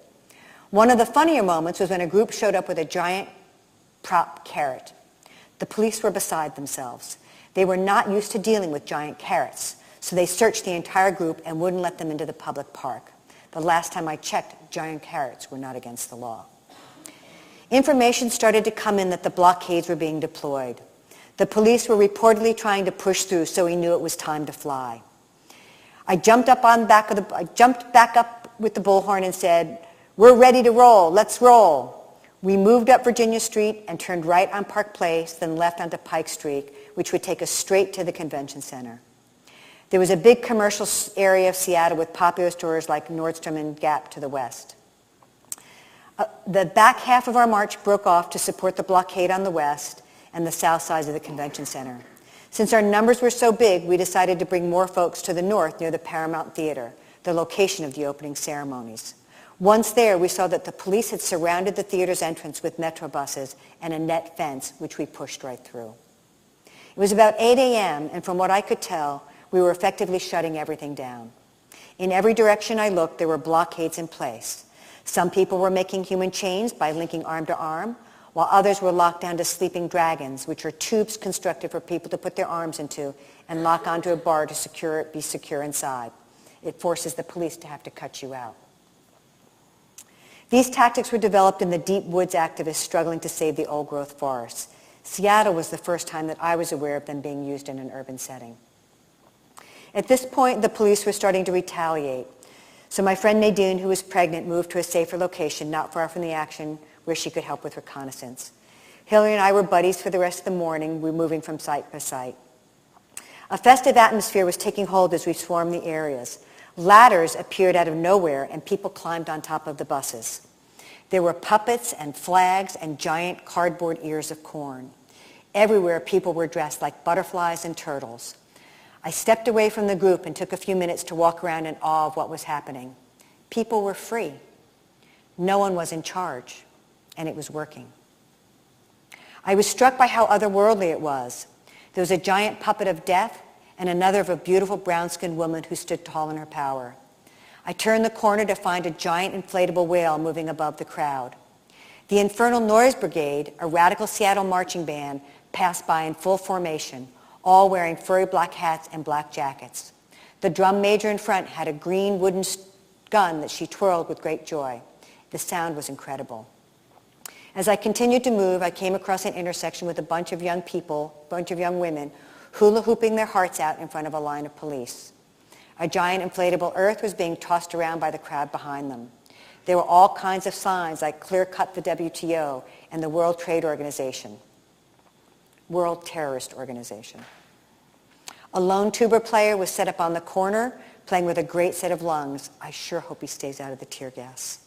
One of the funnier moments was when a group showed up with a giant prop carrot. The police were beside themselves. They were not used to dealing with giant carrots, so they searched the entire group and wouldn't let them into the public park. The last time I checked, giant carrots were not against the law. Information started to come in that the blockades were being deployed. The police were reportedly trying to push through, so we knew it was time to fly. I jumped back up with the bullhorn and said, "We're ready to roll. Let's roll." We moved up Virginia Street and turned right on Park Place, then left onto Pike Street, which would take us straight to the convention center. There was a big commercial area of Seattle with popular stores like Nordstrom and Gap to the west. The back half of our march broke off to support the blockade on the west and the south sides of the convention center. Since our numbers were so big, we decided to bring more folks to the north near the Paramount Theater, the location of the opening ceremonies. Once there, we saw that the police had surrounded the theater's entrance with metro buses and a net fence, which we pushed right through. It was about 8 a.m., and from what I could tell, we were effectively shutting everything down. In every direction I looked, there were blockades in place. Some people were making human chains by linking arm to arm, while others were locked down to sleeping dragons, which are tubes constructed for people to put their arms into and lock onto a bar to be secure inside. It forces the police to have to cut you out. These tactics were developed in the deep woods activists struggling to save the old-growth forests. Seattle was the first time that I was aware of them being used in an urban setting. At this point, the police were starting to retaliate. So my friend Nadine, who was pregnant, moved to a safer location not far from the action where she could help with reconnaissance. Hillary and I were buddies for the rest of the morning. We were moving from site to site. A festive atmosphere was taking hold as we swarmed the areas. Ladders appeared out of nowhere, and people climbed on top of the buses. There were puppets and flags and giant cardboard ears of corn. Everywhere, people were dressed like butterflies and turtles. I stepped away from the group and took a few minutes to walk around in awe of what was happening. People were free. No one was in charge, and it was working. I was struck by how otherworldly it was. There was a giant puppet of death and another of a beautiful brown-skinned woman who stood tall in her power. I turned the corner to find a giant inflatable whale moving above the crowd. The Infernal Noise Brigade, a radical Seattle marching band, passed by in full formation, all wearing furry black hats and black jackets. The drum major in front had a green wooden gun that she twirled with great joy. The sound was incredible. As I continued to move, I came across an intersection with a bunch of young women, hula hooping their hearts out in front of a line of police. A giant inflatable earth was being tossed around by the crowd behind them. There were all kinds of signs like "Clear Cut the WTO" and the World Trade Organization, World Terrorist Organization. A lone tuba player was set up on the corner, playing with a great set of lungs. I sure hope he stays out of the tear gas.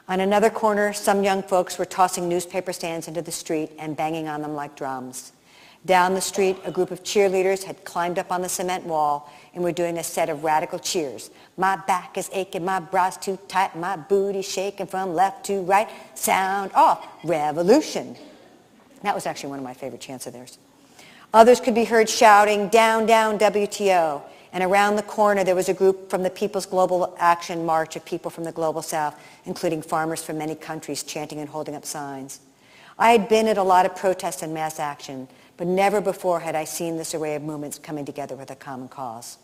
On another corner, some young folks were tossing newspaper stands into the street and banging on them like drums. Down the street, a group of cheerleaders had climbed up on the cement wall and were doing a set of radical cheers. My back is aching, my bra's too tight, my booty shaking from left to right. Sound off, revolution. That was actually one of my favorite chants of theirs. Others could be heard shouting, "Down, down, WTO." And around the corner, there was a group from the People's Global Action March of people from the Global South, including farmers from many countries, chanting and holding up signs. I had been at a lot of protests and mass action, but never before had I seen this array of movements coming together with a common cause.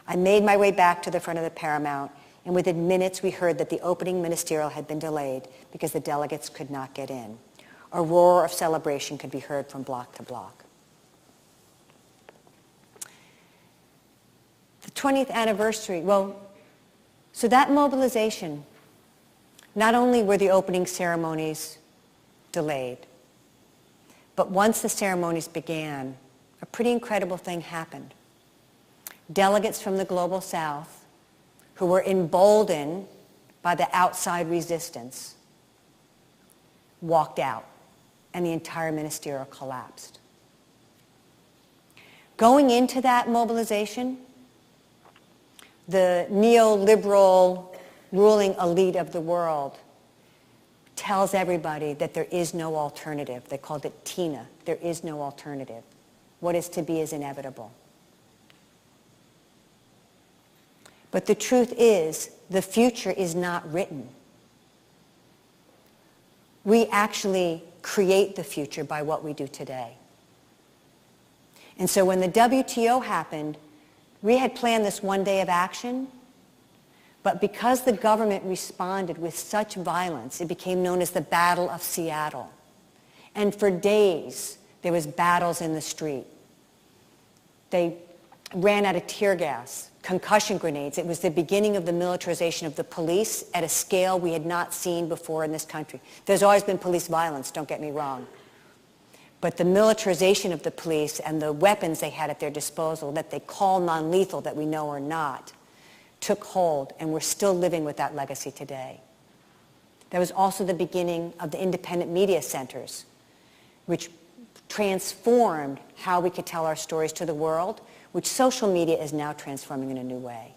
I made my way back to the front of the Paramount, and within minutes we heard that the opening ministerial had been delayed because the delegates could not get in. A roar of celebration could be heard from block to block. The 20th anniversary, so that mobilization, not only were the opening ceremonies delayed, but once the ceremonies began, a pretty incredible thing happened. Delegates from the Global South, who were emboldened by the outside resistance, walked out, and the entire ministerial collapsed. Going into that mobilization, the neoliberal ruling elite of the world tells everybody that there is no alternative. They called it TINA. There is no alternative. What is to be is inevitable. But the truth is, the future is not written. We actually create the future by what we do today. And so when the WTO happened, we had planned this one day of action, but because the government responded with such violence, it became known as the Battle of Seattle. And for days, there was battles in the street. They ran out of tear gas, concussion grenades. It was the beginning of the militarization of the police at a scale we had not seen before in this country. There's always been police violence, don't get me wrong. But the militarization of the police and the weapons they had at their disposal that they call non-lethal, that we know are not, took hold, and we're still living with that legacy today. That was also the beginning of the independent media centers, which transformed how we could tell our stories to the world, which social media is now transforming in a new way.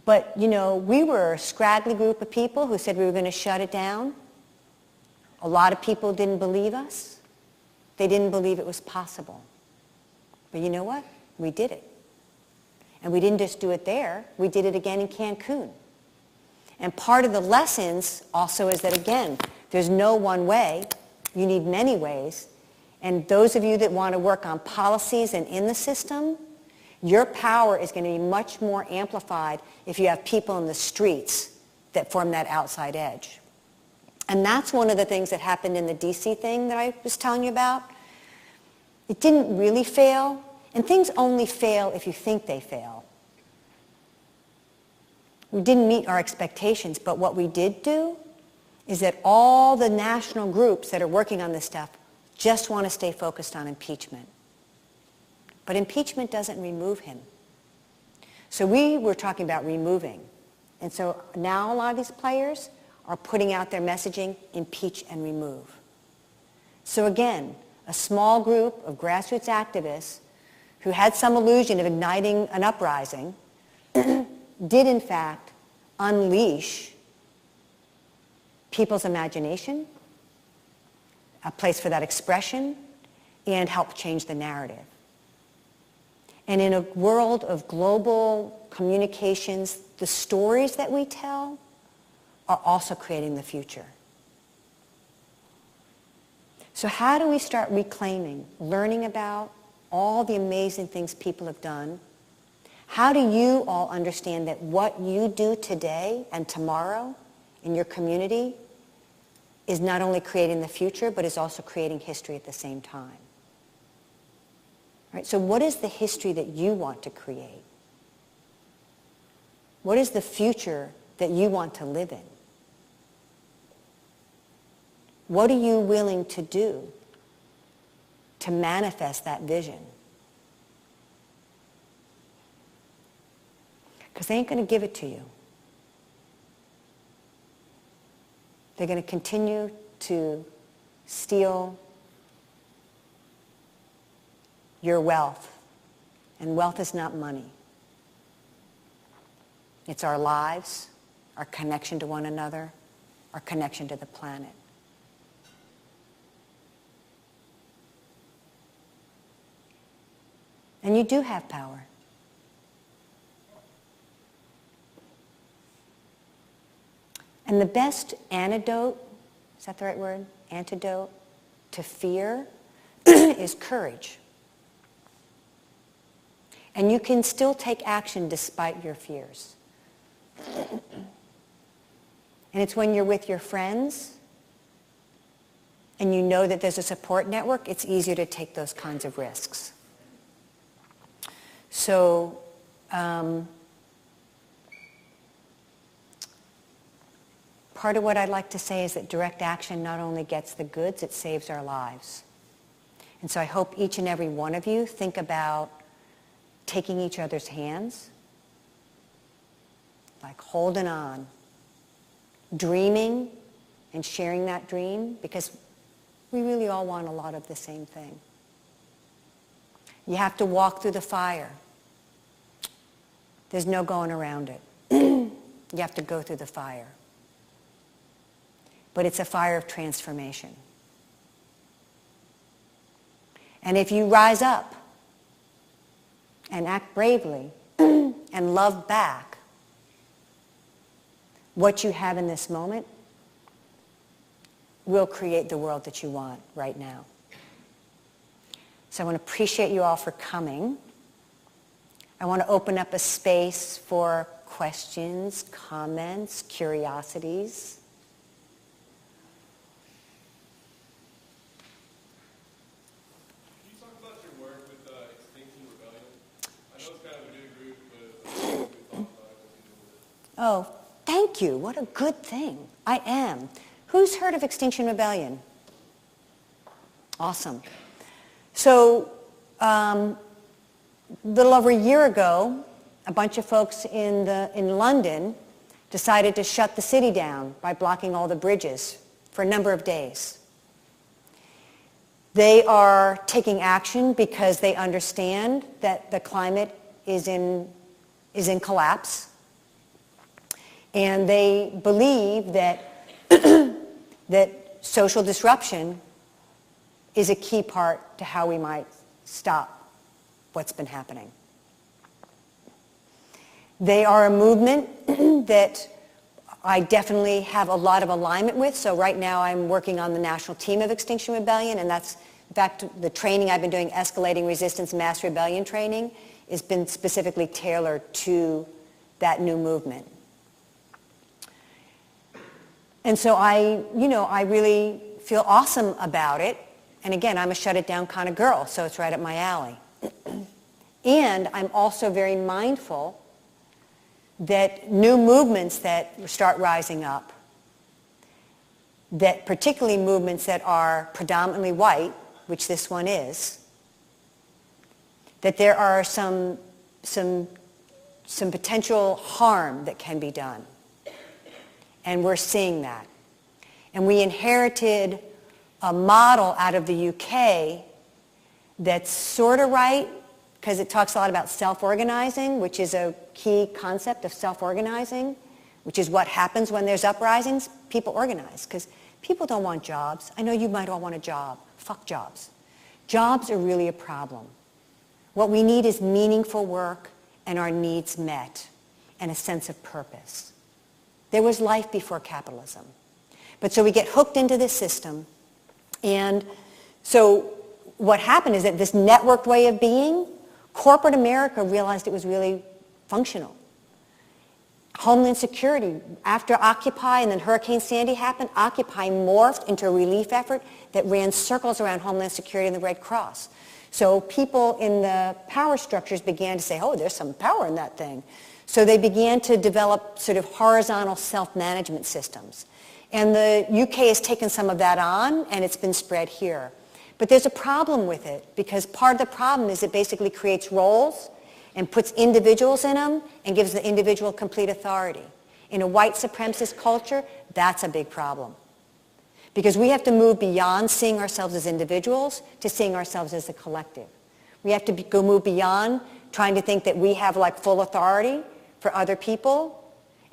But, we were a scraggly group of people who said we were going to shut it down. A lot of people didn't believe us. They didn't believe it was possible. But you know what? We did it. And we didn't just do it there. We did it again in Cancun. And part of the lessons also is that, again, there's no one way. You need many ways. And those of you that want to work on policies and in the system, your power is going to be much more amplified if you have people in the streets that form that outside edge. And that's one of the things that happened in the DC thing that I was telling you about. It didn't really fail, and things only fail if you think they fail. We didn't meet our expectations, but what we did do is that all the national groups that are working on this stuff just want to stay focused on impeachment. But impeachment doesn't remove him. So we were talking about removing. And so now a lot of these players are putting out their messaging, impeach and remove. So again, a small group of grassroots activists who had some illusion of igniting an uprising did in fact unleash people's imagination, a place for that expression, and help change the narrative. And in a world of global communications, the stories that we tell are also creating the future. So how do we start reclaiming, learning about all the amazing things people have done? How do you all understand that what you do today and tomorrow in your community is not only creating the future, but is also creating history at the same time? Right, so what is the history that you want to create? What is the future that you want to live in? What are you willing to do to manifest that vision? Because they ain't going to give it to you. They're going to continue to steal your wealth. And wealth is not money. It's our lives, our connection to one another, our connection to the planet. And you do have power. And the best antidote, is that the right word? Antidote to fear is courage. And you can still take action despite your fears. And it's when you're with your friends and you know that there's a support network, it's easier to take those kinds of risks. So, part of what I'd like to say is that direct action not only gets the goods, it saves our lives. And so I hope each and every one of you think about taking each other's hands, like holding on, dreaming and sharing that dream, because we really all want a lot of the same thing. You have to walk through the fire. There's no going around it. You have to go through the fire. But it's a fire of transformation. And if you rise up and act bravely and love back what you have in this moment, will create the world that you want right now. So I want to appreciate you all for coming. I want to open up a space for questions, comments, curiosities. Can you talk about your work with Extinction Rebellion? I know it's kind of a new group, but we thought about it. Oh, thank you. What a good thing. I am. Who's heard of Extinction Rebellion? Awesome. So, a little over a year ago, a bunch of folks in London decided to shut the city down by blocking all the bridges for a number of days. They are taking action because they understand that the climate is in collapse. And they believe that that social disruption is a key part to how we might stop what's been happening. They are a movement that I definitely have a lot of alignment with. So right now I'm working on the national team of Extinction Rebellion, and that's, in fact, the training I've been doing, Escalating Resistance, Mass Rebellion training, has been specifically tailored to that new movement. And so I really feel awesome about it. And again, I'm a shut it down kind of girl, so it's right up my alley. And I'm also very mindful that new movements that start rising up, that particularly movements that are predominantly white, which this one is, that there are some potential harm that can be done. And we're seeing that. And we inherited a model out of the UK that's sort of right, because it talks a lot about self-organizing, which is a key concept of self-organizing, which is what happens when there's uprisings. People organize, because people don't want jobs. I know you might all want a job. Fuck jobs. Jobs are really a problem. What we need is meaningful work and our needs met and a sense of purpose. There was life before capitalism. But so we get hooked into this system. And so what happened is that this networked way of being, corporate America realized it was really functional. Homeland Security, after Occupy and then Hurricane Sandy happened, Occupy morphed into a relief effort that ran circles around Homeland Security and the Red Cross. So people in the power structures began to say, oh, there's some power in that thing. So they began to develop sort of horizontal self-management systems. And the UK has taken some of that on, and it's been spread here. But there's a problem with it, because part of the problem is it basically creates roles and puts individuals in them and gives the individual complete authority. In a white supremacist culture, that's a big problem. Because we have to move beyond seeing ourselves as individuals to seeing ourselves as a collective. We have to move beyond trying to think that we have like full authority for other people,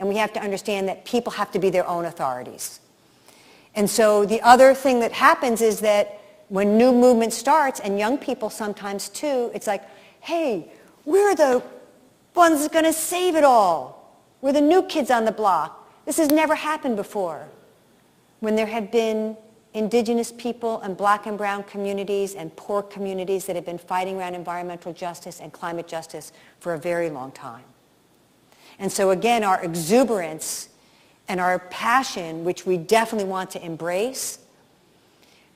and we have to understand that people have to be their own authorities. And so the other thing that happens is that when new movement starts, and young people sometimes too, it's like, hey, we're the ones that's going to save it all. We're the new kids on the block. This has never happened before. When there have been indigenous people and black and brown communities and poor communities that have been fighting around environmental justice and climate justice for a very long time. And so again, our exuberance and our passion, which we definitely want to embrace,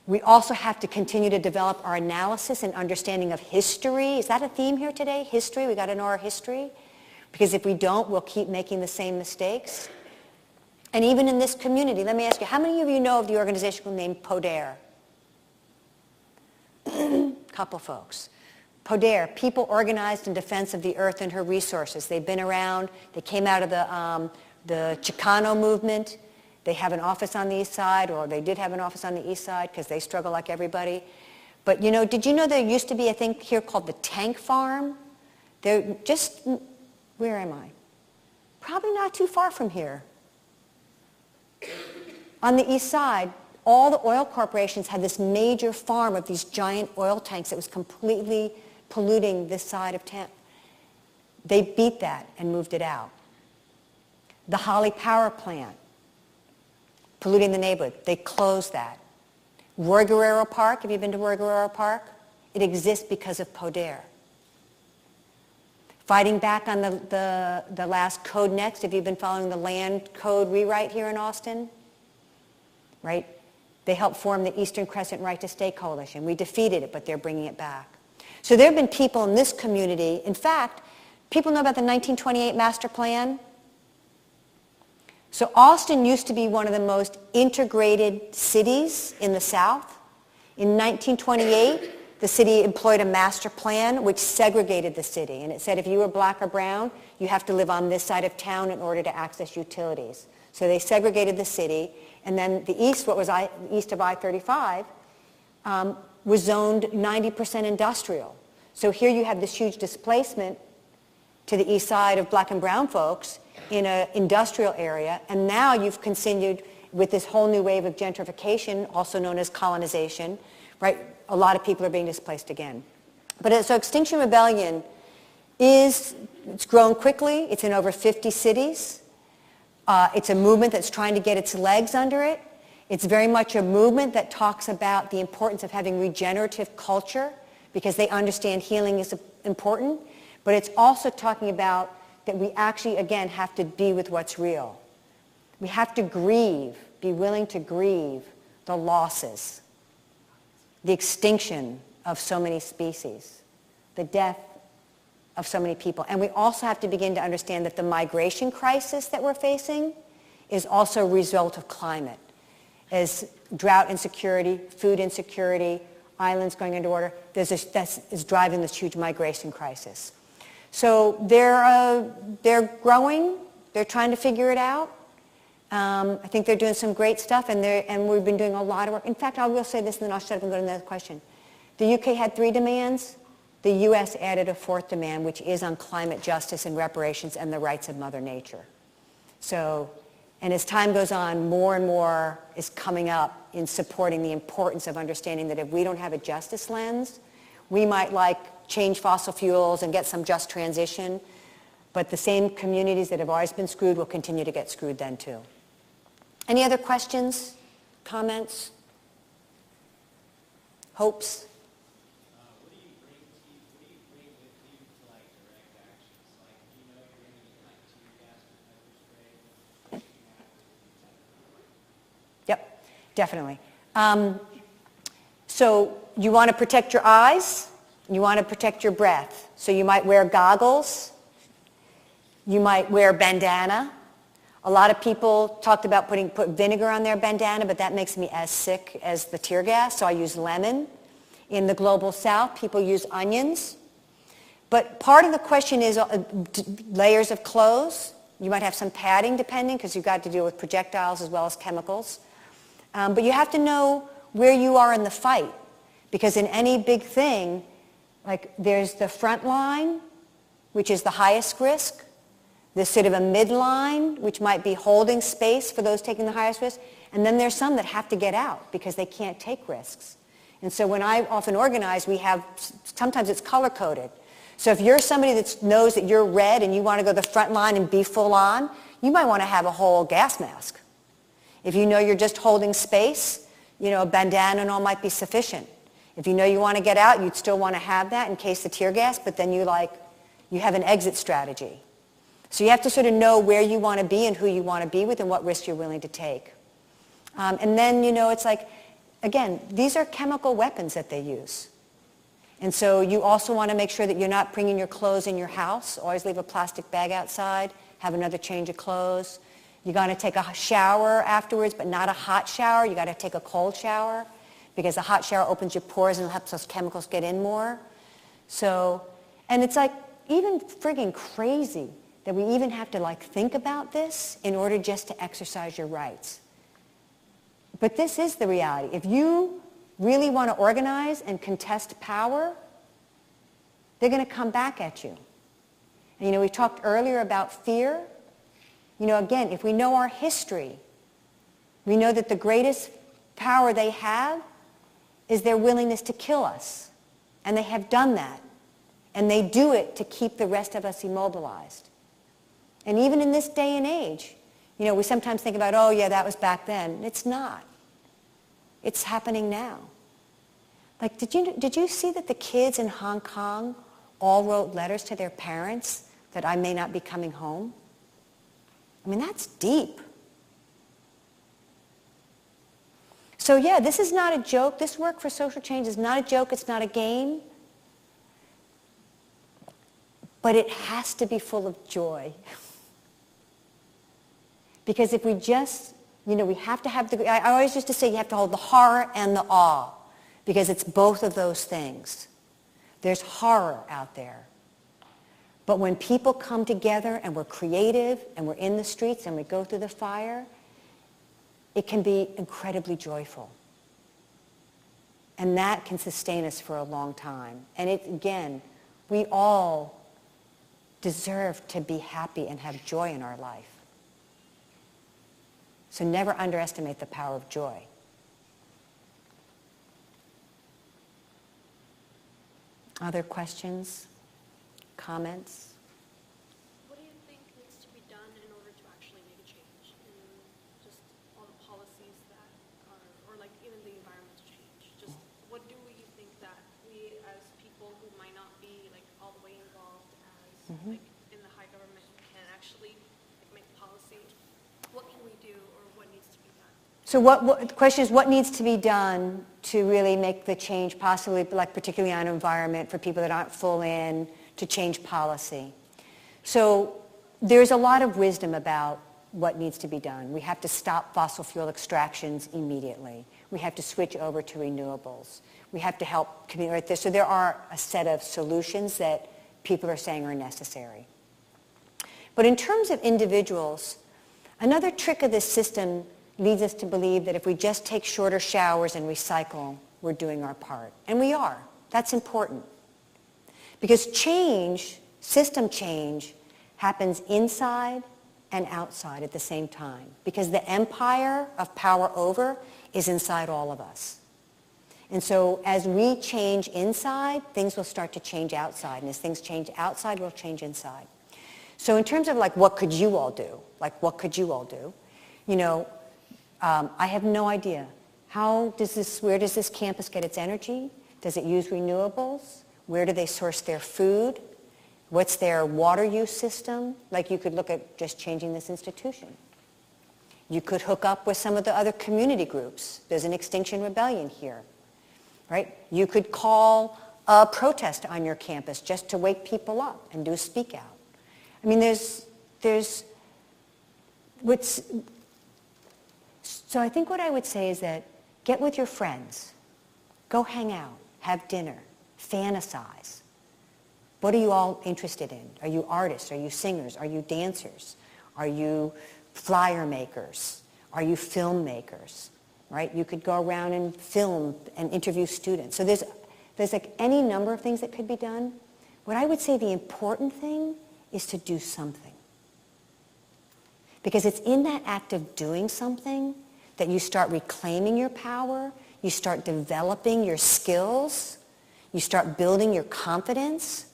we also have to continue to develop our analysis and understanding of history. Is that a theme here today? History? We got to know our history. Because if we don't, we'll keep making the same mistakes. And even in this community, let me ask you, how many of you know of the organization named PODER? Couple folks. PODER, People Organized in Defense of the Earth and Her Resources. They've been around. They came out of the Chicano movement. They have an office on the east side, or they did have an office on the east side because they struggle like everybody. But you know, did you know there used to be a thing here called the tank farm? They're just, where am I? Probably not too far from here. On the east side, all the oil corporations had this major farm of these giant oil tanks that was completely polluting this side of town. They beat that and moved it out. The Holly Power Plant, polluting the neighborhood, they closed that. Roy Guerrero Park, have you been to Roy Guerrero Park? It exists because of PODER. Fighting back on the last Code Next, have you been following the land code rewrite here in Austin? Right? They helped form the Eastern Crescent Right to Stay Coalition. We defeated it, but they're bringing it back. So there have been people in this community. In fact, people know about the 1928 Master Plan. So Austin used to be one of the most integrated cities in the South. In 1928, the city employed a master plan which segregated the city. And it said if you were black or brown, you have to live on this side of town in order to access utilities. So they segregated the city. And then the east, what was east of I-35, was zoned 90% industrial. So here you have this huge displacement to the east side of black and brown folks in an industrial area. And now you've continued with this whole new wave of gentrification, also known as colonization, right? A lot of people are being displaced again. But so Extinction Rebellion it's grown quickly. It's in over 50 cities. It's a movement that's trying to get its legs under it. It's very much a movement that talks about the importance of having regenerative culture because they understand healing is important. But it's also talking about that we actually, again, have to be with what's real. We have to grieve, be willing to grieve the losses, the extinction of so many species, the death of so many people. And we also have to begin to understand that the migration crisis that we're facing is also a result of climate. As drought insecurity, food insecurity, islands going into water, that is driving this huge migration crisis. So they're growing, they're trying to figure it out. I think they're doing some great stuff, and we've been doing a lot of work. In fact, I will say this, and then I'll shut up and go to another question. The UK had 3 demands. The US added a 4th demand, which is on climate justice and reparations and the rights of Mother Nature. So, and as time goes on, more and more is coming up in supporting the importance of understanding that if we don't have a justice lens, we might change fossil fuels and get some just transition, but the same communities that have always been screwed will continue to get screwed then too. Any other questions, comments, hopes? What do you bring with you to direct actions? You know you're going to need tear gas or pepper spray. Yep, definitely. So you want to protect your eyes. You want to protect your breath. So you might wear goggles. You might wear a bandana. A lot of people talked about put vinegar on their bandana, but that makes me as sick as the tear gas, so I use lemon. In the global south, people use onions. But part of the question is layers of clothes. You might have some padding depending, because you've got to deal with projectiles as well as chemicals. But you have to know where you are in the fight, because in any big thing, there's the front line, which is the highest risk. There's sort of a midline, which might be holding space for those taking the highest risk. And then there's some that have to get out because they can't take risks. And so when I often organize, we have, sometimes it's color-coded. So if you're somebody that knows that you're red and you want to go to the front line and be full on, you might want to have a whole gas mask. If you know you're just holding space, a bandana and all might be sufficient. If you know you want to get out, you'd still want to have that in case the tear gas, but then you have an exit strategy. So you have to sort of know where you want to be and who you want to be with and what risk you're willing to take. And then, it's like, again, these are chemical weapons that they use. And so you also want to make sure that you're not bringing your clothes in your house. Always leave a plastic bag outside. Have another change of clothes. You got to take a shower afterwards, but not a hot shower. You got to take a cold shower because a hot shower opens your pores and helps those chemicals get in more. So, and it's like even friggin' crazy that we even have to think about this in order just to exercise your rights. But this is the reality. If you really want to organize and contest power, they're going to come back at you. And we talked earlier about fear. Again, if we know our history, we know that the greatest power they have is their willingness to kill us. And they have done that. And they do it to keep the rest of us immobilized. And even in this day and age, we sometimes think about, oh yeah, that was back then. It's not. It's happening now. Did you see that the kids in Hong Kong all wrote letters to their parents that I may not be coming home? I mean, that's deep. So yeah, this is not a joke. This work for social change is not a joke. It's not a game. But it has to be full of joy. Because if we just, we have to have I always used to say you have to hold the horror and the awe, because it's both of those things. There's horror out there. But when people come together and we're creative and we're in the streets and we go through the fire, it can be incredibly joyful. And that can sustain us for a long time. And again, we all deserve to be happy and have joy in our life. So never underestimate the power of joy. Other questions? Comments? What do you think needs to be done in order to actually make a change in just all the policies that are, or even the environmental change? Just what do you think that we as people who might not be all the way involved as in the high government can actually make policy? What can we do, or what needs to be done? So the question is, what needs to be done to really make the change, possibly particularly on environment, for people that aren't full in, to change policy? So there's a lot of wisdom about what needs to be done. We have to stop fossil fuel extractions immediately. We have to switch over to renewables. We have to help community right there. So there are a set of solutions that people are saying are necessary. But in terms of individuals, another trick of this system leads us to believe that if we just take shorter showers and recycle, we're doing our part. And we are. That's important. Because change, system change, happens inside and outside at the same time. Because the empire of power over is inside all of us. And so as we change inside, things will start to change outside. And as things change outside, we'll change inside. So in terms of what could you all do? What could you all do? I have no idea. Where does this campus get its energy? Does it use renewables? Where do they source their food? What's their water use system? You could look at just changing this institution. You could hook up with some of the other community groups. There's an Extinction Rebellion here, right? You could call a protest on your campus just to wake people up and do a speak out. I mean, so I think what I would say is that get with your friends. Go hang out, have dinner, fantasize. What are you all interested in? Are you artists? Are you singers? Are you dancers? Are you flyer makers? Are you filmmakers? Right? You could go around and film and interview students. So there's any number of things that could be done. What I would say the important thing is to do something. Because it's in that act of doing something that you start reclaiming your power, you start developing your skills, you start building your confidence,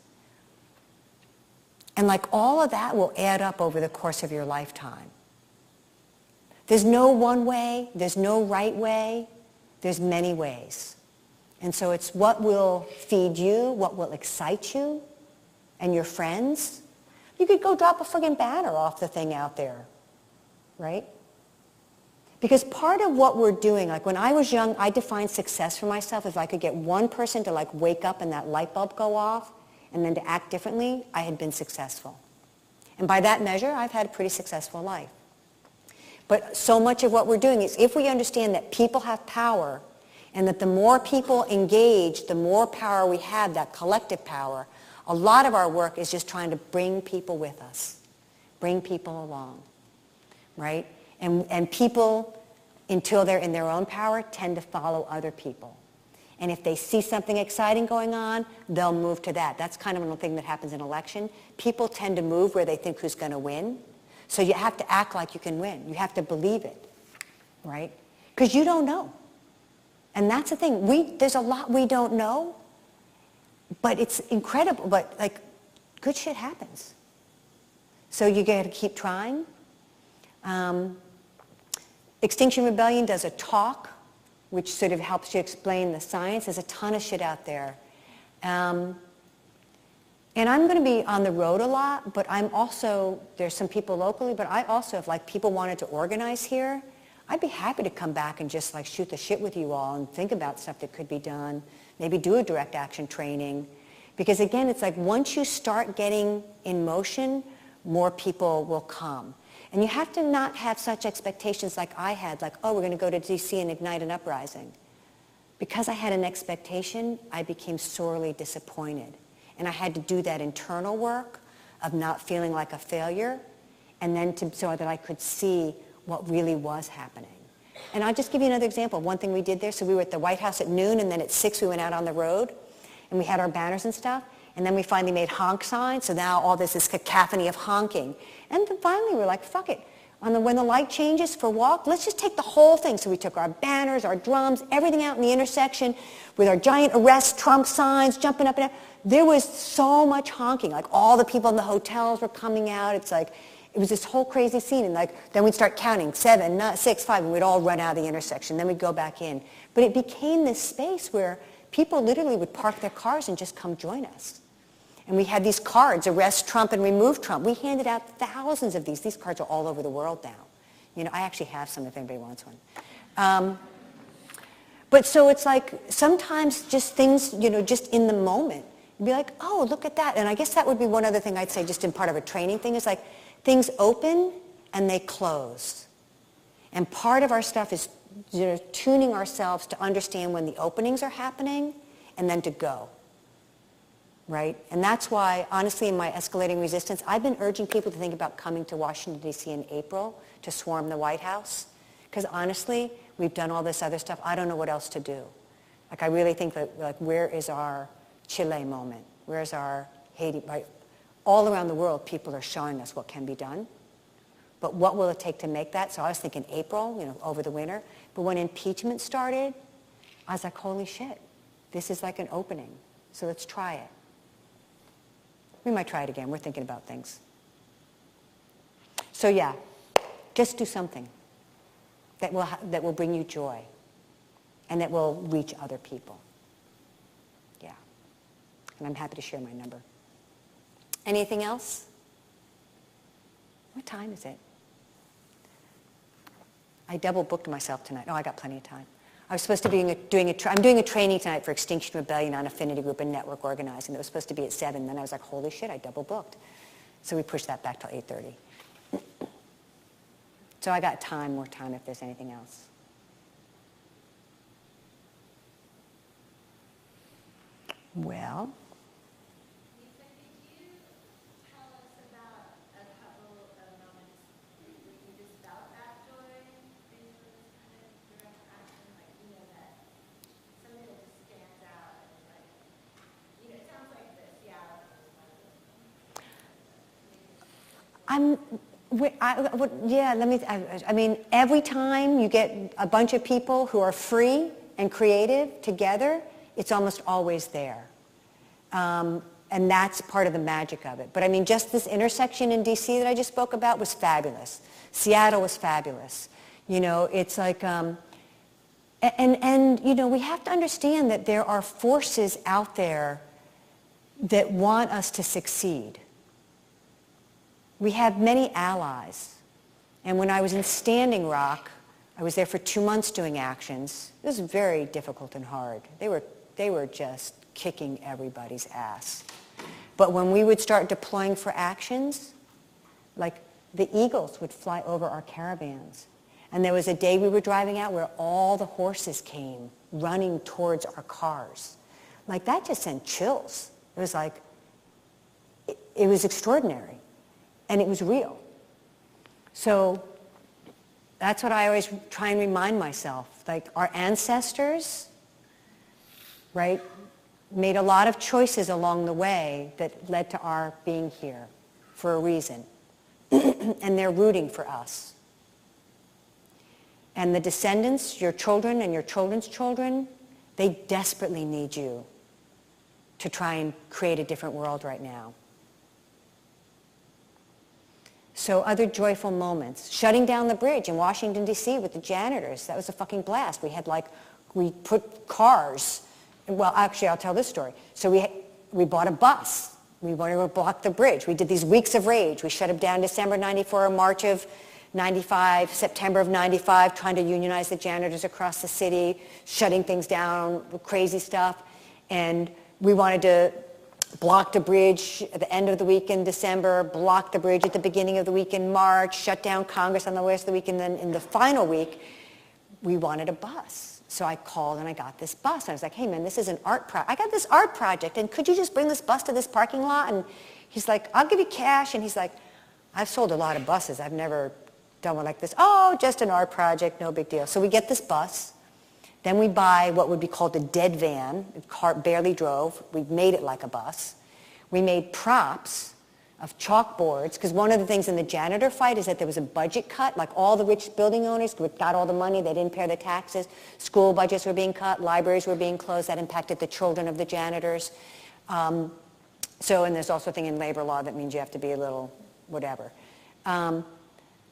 And like all of that will add up over the course of your lifetime. There's no one way, there's no right way, there's many ways. And so it's what will feed you, what will excite you and your friends. You could go drop a friggin' banner off the thing out there, right? Because part of what we're doing, like when I was young, I defined success for myself. If I could get one person to like wake up and that light bulb go off and then to act differently, I had been successful. And by that measure, I've had a pretty successful life. But so much of what we're doing is if we understand that people have power and that the more people engage, the more power we have, that collective power, a lot of our work is just trying to bring people with us, bring people along, right? And people, until they're in their own power, tend to follow other people. And if they see something exciting going on, they'll move to that. That's kind of a thing that happens in election. People tend to move where they think who's going to win. So you have to act like you can win. You have to believe it, right? Because you don't know. And that's the thing. There's a lot we don't know, but it's incredible. But like, good shit happens. So you got to keep trying. Extinction Rebellion does a talk, which sort of helps you explain the science. There's a ton of shit out there. And I'm going to be on the road a lot, but I'm also, there's some people locally, but I also, if like people wanted to organize here, I'd be happy to come back and just like shoot the shit with you all and think about stuff that could be done, maybe do a direct action training. Because again, it's like once you start getting in motion, more people will come. And you have to not have such expectations like I had, like, oh, we're going to go to DC and ignite an uprising. Because I had an expectation, I became sorely disappointed. And I had to do that internal work of not feeling like a failure, and then so that I could see what really was happening. And I'll just give you another example. One thing we did there, so we were at the White House at noon, and then at 6 we went out on the road, and we had our banners and stuff, and then we finally made honk signs, so now all this cacophony of honking. And then finally we're like, fuck it. When the light changes for walk, let's just take the whole thing. So we took our banners, our drums, everything out in the intersection with our giant arrest Trump signs jumping up and down. There was so much honking. Like all the people in the hotels were coming out. It's like, it was this whole crazy scene. And like, then we'd start counting 7, 6, 5, and we'd all run out of the intersection. Then we'd go back in. But it became this space where people literally would park their cars and just come join us. And we had these cards, arrest Trump and remove Trump. We handed out thousands of these. These cards are all over the world now. You know, I actually have some if anybody wants one. But so it's like sometimes just things, you know, just in the moment. You'd be like, oh, look at that. And I guess that would be one other thing I'd say just in part of a training thing is like things open and they close. And part of our stuff is, you know, tuning ourselves to understand when the openings are happening and then to go. Right? And that's why, honestly, in my Escalating Resistance, I've been urging people to think about coming to Washington, D.C. in April to swarm the White House. Because honestly, we've done all this other stuff. I don't know what else to do. Like, I really think that, like, where is our Chile moment? Where's our Haiti? Right? All around the world, people are showing us what can be done. But what will it take to make that? So I was thinking April, you know, over the winter. But when impeachment started, I was like, holy shit, this is like an opening. So let's try it. We might try it again. We're thinking about things. So yeah, just do something that will bring you joy and that will reach other people. Yeah. And I'm happy to share my number. Anything else? What time is it? I double booked myself tonight. Oh, I got plenty of time. I was supposed to be I'm doing a training tonight for Extinction Rebellion on affinity group and network organizing. That was supposed to be at 7. Then I was like, holy shit, I double booked. So we pushed that back till 8:30. So I got more time if there's anything else. Well. I mean, every time you get a bunch of people who are free and creative together, it's almost always there. And And that's part of the magic of it. But I mean, just this intersection in DC that I just spoke about was fabulous. Seattle was fabulous. You know, it's like, and you know, we have to understand that there are forces out there that want us to succeed. We have many allies. And when I was in Standing Rock, I was there for 2 months doing actions. It was very difficult and hard. They were just kicking everybody's ass. But when we would start deploying for actions, like the eagles would fly over our caravans. And there was a day we were driving out where all the horses came running towards our cars. Like that just sent chills. It was like, it was extraordinary. And it was real. So that's what I always try and remind myself. Like our ancestors, right, made a lot of choices along the way that led to our being here for a reason. And they're rooting for us. And the descendants, your children and your children's children, they desperately need you to try and create a different world right now. So other joyful moments. Shutting down the bridge in Washington, D.C. with the janitors. That was a fucking blast. We put cars. Well, actually, I'll tell this story. So we bought a bus. We wanted to block the bridge. We did these weeks of rage. We shut it down December 94, March of 95, September of 95, trying to unionize the janitors across the city, shutting things down, crazy stuff. And we wanted to block the bridge at the end of the week in December, block the bridge at the beginning of the week in March, shut down Congress on the rest of the week, and then in the final week, we wanted a bus. So I called and I got this bus. I was like, hey man, this is an art project. I got this art project, and could you just bring this bus to this parking lot? And he's like, I'll give you cash. And he's like, I've sold a lot of buses. I've never done one like this. Oh, just an art project, no big deal. So we get this bus. Then we buy what would be called a dead van. The car barely drove. We made it like a bus. We made props of chalkboards, because one of the things in the janitor fight is that there was a budget cut. Like all the rich building owners got all the money. They didn't pay their taxes. School budgets were being cut. Libraries were being closed. That impacted the children of the janitors. And there's also a thing in labor law that means you have to be a little whatever.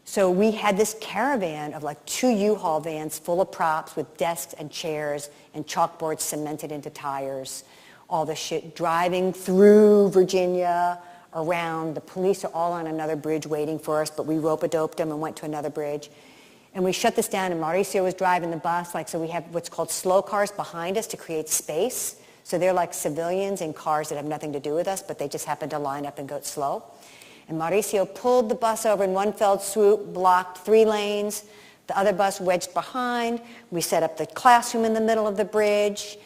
So we had this caravan of like 2 U-Haul vans full of props with desks and chairs and chalkboards cemented into tires, all the shit, driving through Virginia, around. The police are all on another bridge waiting for us, but we rope-a-doped them and went to another bridge. And we shut this down, and Mauricio was driving the bus. So we have what's called slow cars behind us to create space. So they're like civilians in cars that have nothing to do with us, but they just happen to line up and go slow. And Mauricio pulled the bus over in one fell swoop, blocked 3 lanes. The other bus wedged behind. We set up the classroom in the middle of the bridge,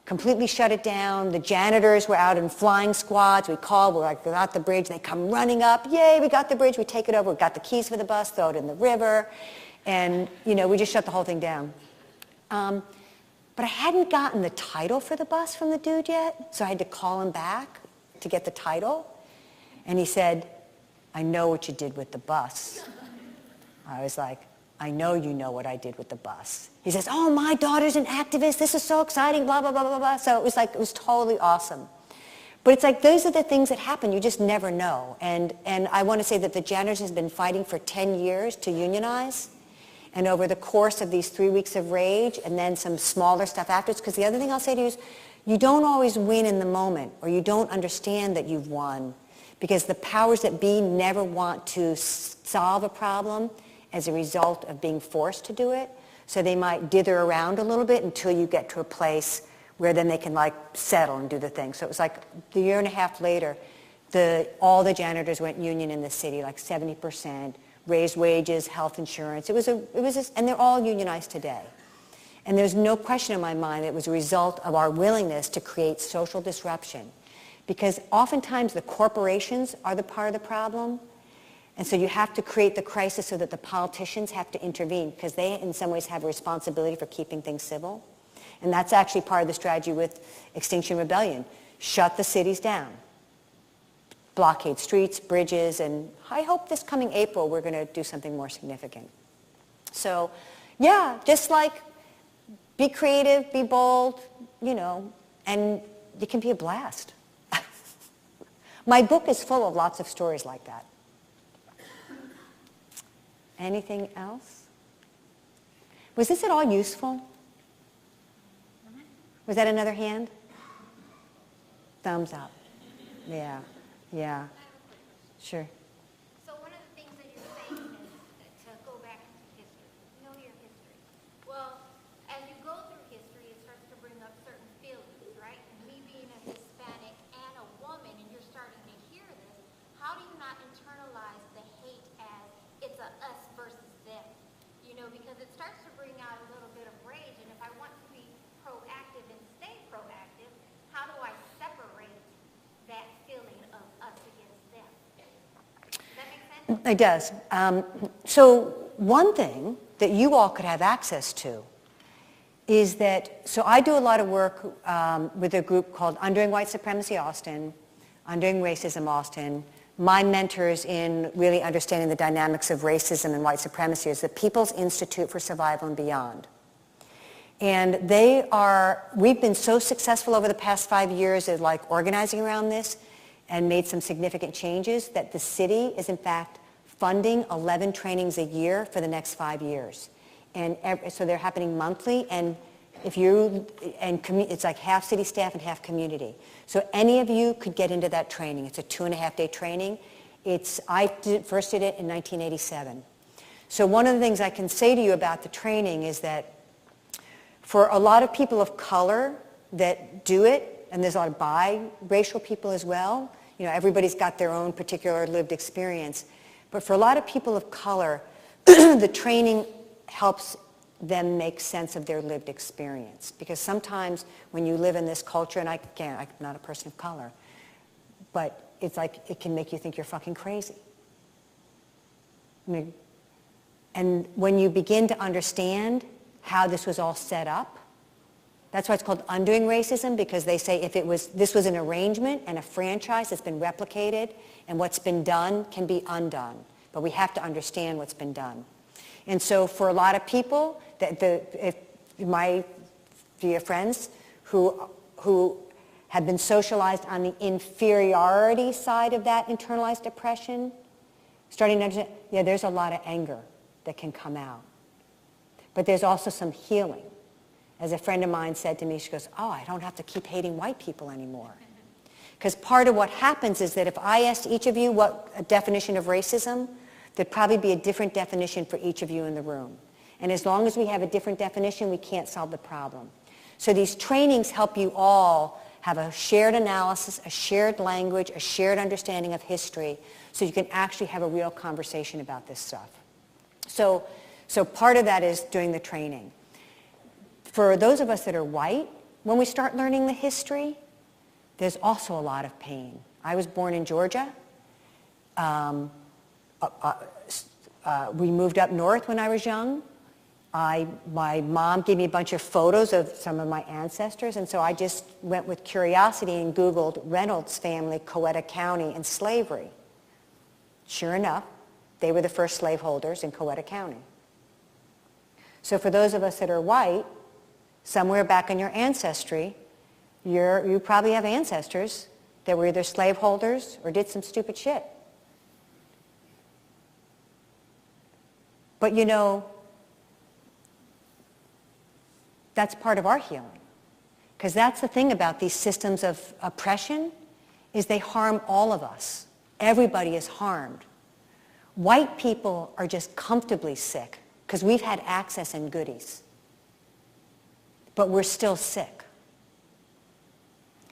completely shut it down. The janitors were out in flying squads. We called, we're like, we got the bridge. They come running up. Yay, we got the bridge. We take it over. We got the keys for the bus, throw it in the river. And, we just shut the whole thing down. But I hadn't gotten the title for the bus from the dude yet, so I had to call him back to get the title. And he said, I know what you did with the bus. I was like, I know you know what I did with the bus. He says, oh, my daughter's an activist. This is so exciting, blah, blah, blah, blah, blah. So it was totally awesome. But it's like, those are the things that happen. You just never know. And I want to say that the janitors has been fighting for 10 years to unionize. And over the course of these 3 weeks of rage and then some smaller stuff afterwards, because the other thing I'll say to you is, you don't always win in the moment, or you don't understand that you've won. Because the powers that be never want to solve a problem as a result of being forced to do it. So they might dither around a little bit until you get to a place where then they can settle and do the thing. So it was like a year and a half later, all the janitors went union in the city, 70%, raised wages, health insurance. And they're all unionized today. And there's no question in my mind that it was a result of our willingness to create social disruption. Because oftentimes the corporations are the part of the problem. And so you have to create the crisis so that the politicians have to intervene, because they in some ways have a responsibility for keeping things civil. And that's actually part of the strategy with Extinction Rebellion. Shut the cities down. Blockade streets, bridges, and I hope this coming April we're going to do something more significant. So yeah, just be creative, be bold, and it can be a blast. My book is full of lots of stories like that. Anything else? Was this at all useful? Was that another hand? Thumbs up. Yeah, yeah. Sure. So one of the things that you're saying is to go back to history, know your history. Well, as you go through history, it starts to bring up certain feelings, right? Me being a Hispanic and a woman, and you're starting to hear this, how do you not internalize the hate as it's a us versus them? You know, because it starts to bring out a little bit of rage, and if I want to be proactive and stay proactive, how do I separate that feeling of us against them? Does that make sense? It does. So one thing that you all could have access to is that, so I do a lot of work with a group called Undoing White Supremacy Austin, Undoing Racism Austin. My mentors in really understanding the dynamics of racism and white supremacy is the People's Institute for Survival and Beyond. And we've been so successful over the past 5 years of like organizing around this and made some significant changes that the city is in fact funding 11 trainings a year for the next 5 years. And so they're happening monthly, and it's like half city staff and half community. So any of you could get into that training. It's a 2.5-day training. I first did it in 1987. So one of the things I can say to you about the training is that for a lot of people of color that do it, and there's a lot of biracial people as well, you know, everybody's got their own particular lived experience. But for a lot of people of color, the training helps them make sense of their lived experience. Because sometimes when you live in this culture, and I'm not a person of color, but it's like it can make you think you're fucking crazy. And when you begin to understand how this was all set up, that's why it's called Undoing Racism, because they say if this was an arrangement and a franchise that's been replicated, and what's been done can be undone. But we have to understand what's been done. And so for a lot of people, my dear friends who have been socialized on the inferiority side of that internalized oppression, starting to understand, yeah, there's a lot of anger that can come out. But there's also some healing. As a friend of mine said to me, she goes, oh, I don't have to keep hating white people anymore. Because part of what happens is that if I asked each of you what a definition of racism, there'd probably be a different definition for each of you in the room. And as long as we have a different definition, we can't solve the problem. So these trainings help you all have a shared analysis, a shared language, a shared understanding of history, so you can actually have a real conversation about this stuff. So part of that is doing the training. For those of us that are white, when we start learning the history, there's also a lot of pain. I was born in Georgia. We moved up north when I was young. My mom gave me a bunch of photos of some of my ancestors, and so I just went with curiosity and Googled Reynolds family, Coweta County, and slavery. Sure enough, they were the first slaveholders in Coweta County. So for those of us that are white, somewhere back in your ancestry, you probably have ancestors that were either slaveholders or did some stupid shit. But you know, that's part of our healing. Because that's the thing about these systems of oppression, is they harm all of us. Everybody is harmed. White people are just comfortably sick because we've had access and goodies. But we're still sick.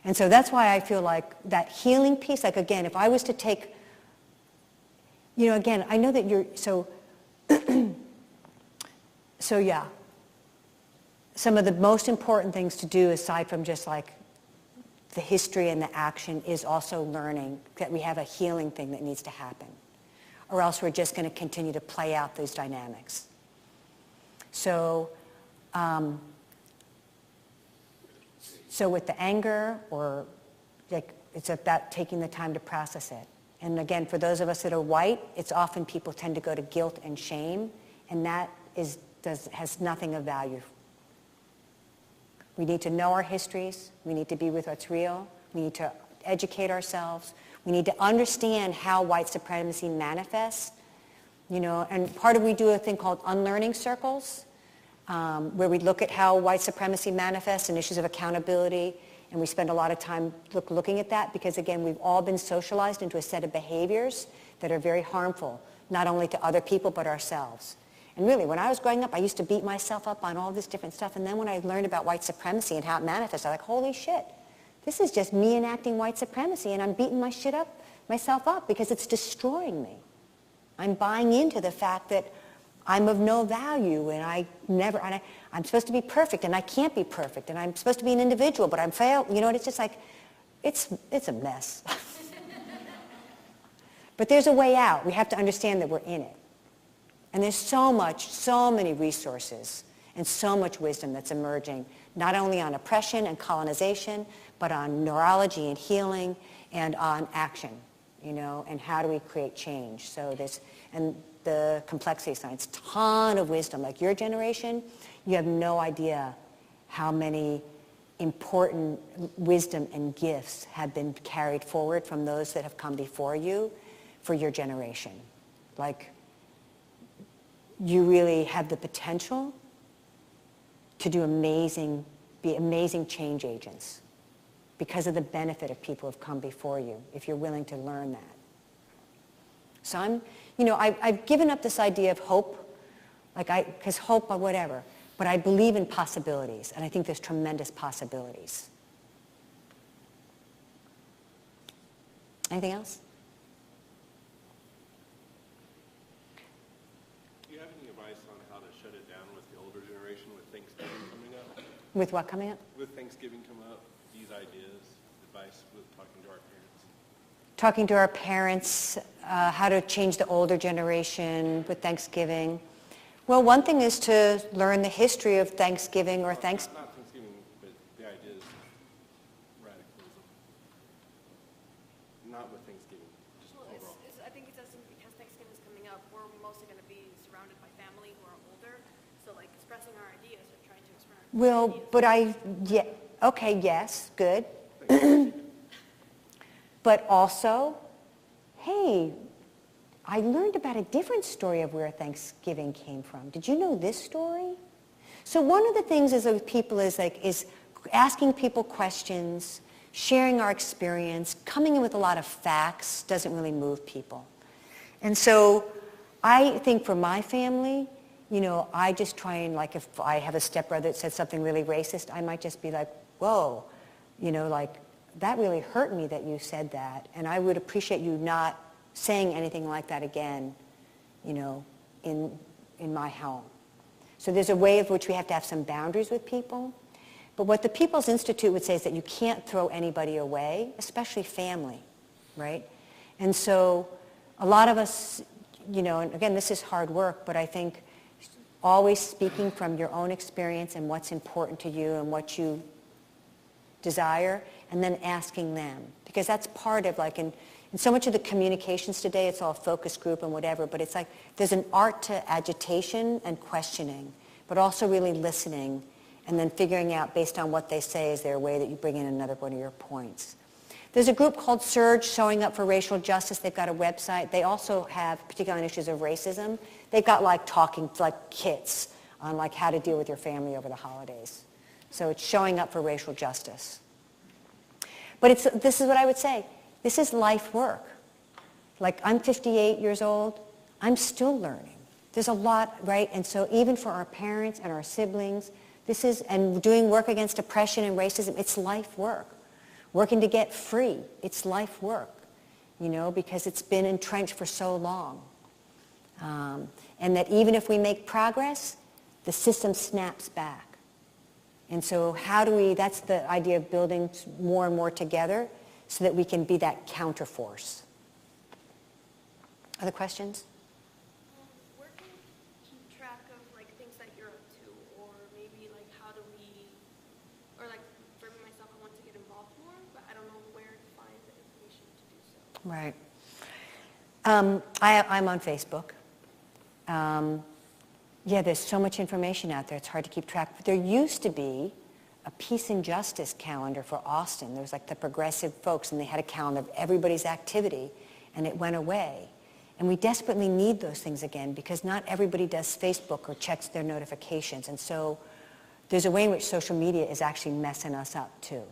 And so that's why I feel like that healing piece, like again, if I was to take, you know, again, I know that you're, so yeah, some of the most important things to do aside from just like the history and the action is also learning that we have a healing thing that needs to happen, or else we're just going to continue to play out those dynamics. So with the anger, or like, it's about taking the time to process it. And again, for those of us that are white, it's often people tend to go to guilt and shame, and that has nothing of value. We need to know our histories. We need to be with what's real. We need to educate ourselves. We need to understand how white supremacy manifests. And we do a thing called unlearning circles, where we look at how white supremacy manifests and issues of accountability, and we spend a lot of time looking at that because, again, we've all been socialized into a set of behaviors that are very harmful, not only to other people but ourselves. And really, when I was growing up, I used to beat myself up on all this different stuff, and then when I learned about white supremacy and how it manifests, I was like, holy shit, this is just me enacting white supremacy, and I'm beating myself up because it's destroying me. I'm buying into the fact that I'm of no value, and I'm supposed to be perfect, and I can't be perfect, and I'm supposed to be an individual, but I'm failed. It's just like, it's a mess. But there's a way out. We have to understand that we're in it. And there's so many resources and so much wisdom that's emerging, not only on oppression and colonization, but on neurology and healing and on action, and how do we create change. So and the complexity of science, ton of wisdom. Like your generation, you have no idea how many important wisdom and gifts have been carried forward from those that have come before you for your generation. Like, you really have the potential to be amazing change agents because of the benefit of people who have come before you, if you're willing to learn that. So I've given up this idea of hope, because hope or whatever, but I believe in possibilities, and I think there's tremendous possibilities. Anything else? Do you have any advice on how to shut it down with the older generation with Thanksgiving coming up? With what coming up? With Thanksgiving coming up, these ideas, advice with talking to our parents. Talking to our parents, how to change the older generation with Thanksgiving. Well, one thing is to learn the history of Thanksgiving or Not Thanksgiving, but the ideas of radicalism. Not with Thanksgiving, just overall. I think it's just because Thanksgiving's coming up, we're mostly going to be surrounded by family who are older, so like expressing our ideas or trying to express our ideas. Okay, yes, good. But also, hey, I learned about a different story of where Thanksgiving came from. Did you know this story? So one of the things with people is asking people questions, sharing our experience, coming in with a lot of facts doesn't really move people. And so I think for my family, I just try and, if I have a stepbrother that said something really racist, I might just be like, whoa, that really hurt me that you said that, and I would appreciate you not saying anything like that again, in my home. So there's a way of which we have to have some boundaries with people. But what the People's Institute would say is that you can't throw anybody away, especially family, right? And so a lot of us, and again, this is hard work, but I think always speaking from your own experience and what's important to you and what you desire, and then asking them. Because that's part of in so much of the communications today, it's all focus group and whatever, but it's there's an art to agitation and questioning, but also really listening and then figuring out based on what they say, is there a way that you bring in another one of your points. There's a group called Surge, Showing Up for Racial Justice. They've got a website. They also have, particularly on issues of racism, they've got talking, kits on how to deal with your family over the holidays. So it's showing up for racial justice. But this is what I would say. This is life work. I'm 58 years old. I'm still learning. There's a lot, right? And so even for our parents and our siblings, and doing work against oppression and racism, it's life work. Working to get free, it's life work, because it's been entrenched for so long. And that even if we make progress, the system snaps back. And so that's the idea of building more and more together so that we can be that counterforce. Other questions? Where can you keep track of things that you're up to, or maybe how do we, or for myself, I want to get involved more, but I don't know where to find the information to do so. Right. I'm on Facebook. There's so much information out there, it's hard to keep track. But there used to be a peace and justice calendar for Austin. There was like the progressive folks, and they had a calendar of everybody's activity, and it went away. And we desperately need those things again, because not everybody does Facebook or checks their notifications. And so there's a way in which social media is actually messing us up too.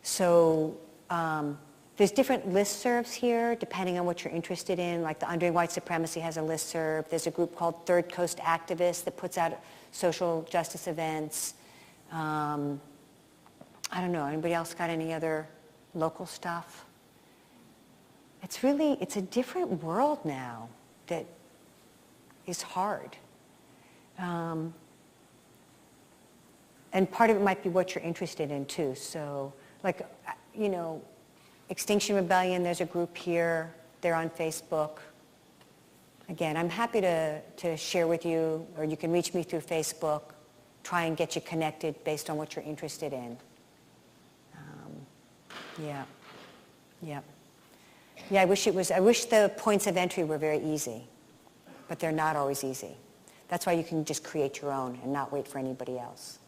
So there's different listservs here, depending on what you're interested in. Like the Undoing White Supremacy has a listserv. There's a group called Third Coast Activists that puts out social justice events. I don't know, anybody else got any other local stuff? It's a different world now that is hard. And part of it might be what you're interested in too. So like, you know, Extinction Rebellion, there's a group here. They're on Facebook. Again, I'm happy to share with you, or you can reach me through Facebook, try and get you connected based on what you're interested in. Yeah. Yeah, I wish the points of entry were very easy, but they're not always easy. That's why you can just create your own and not wait for anybody else.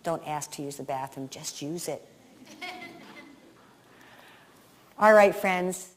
Don't ask to use the bathroom, just use it. All right, friends.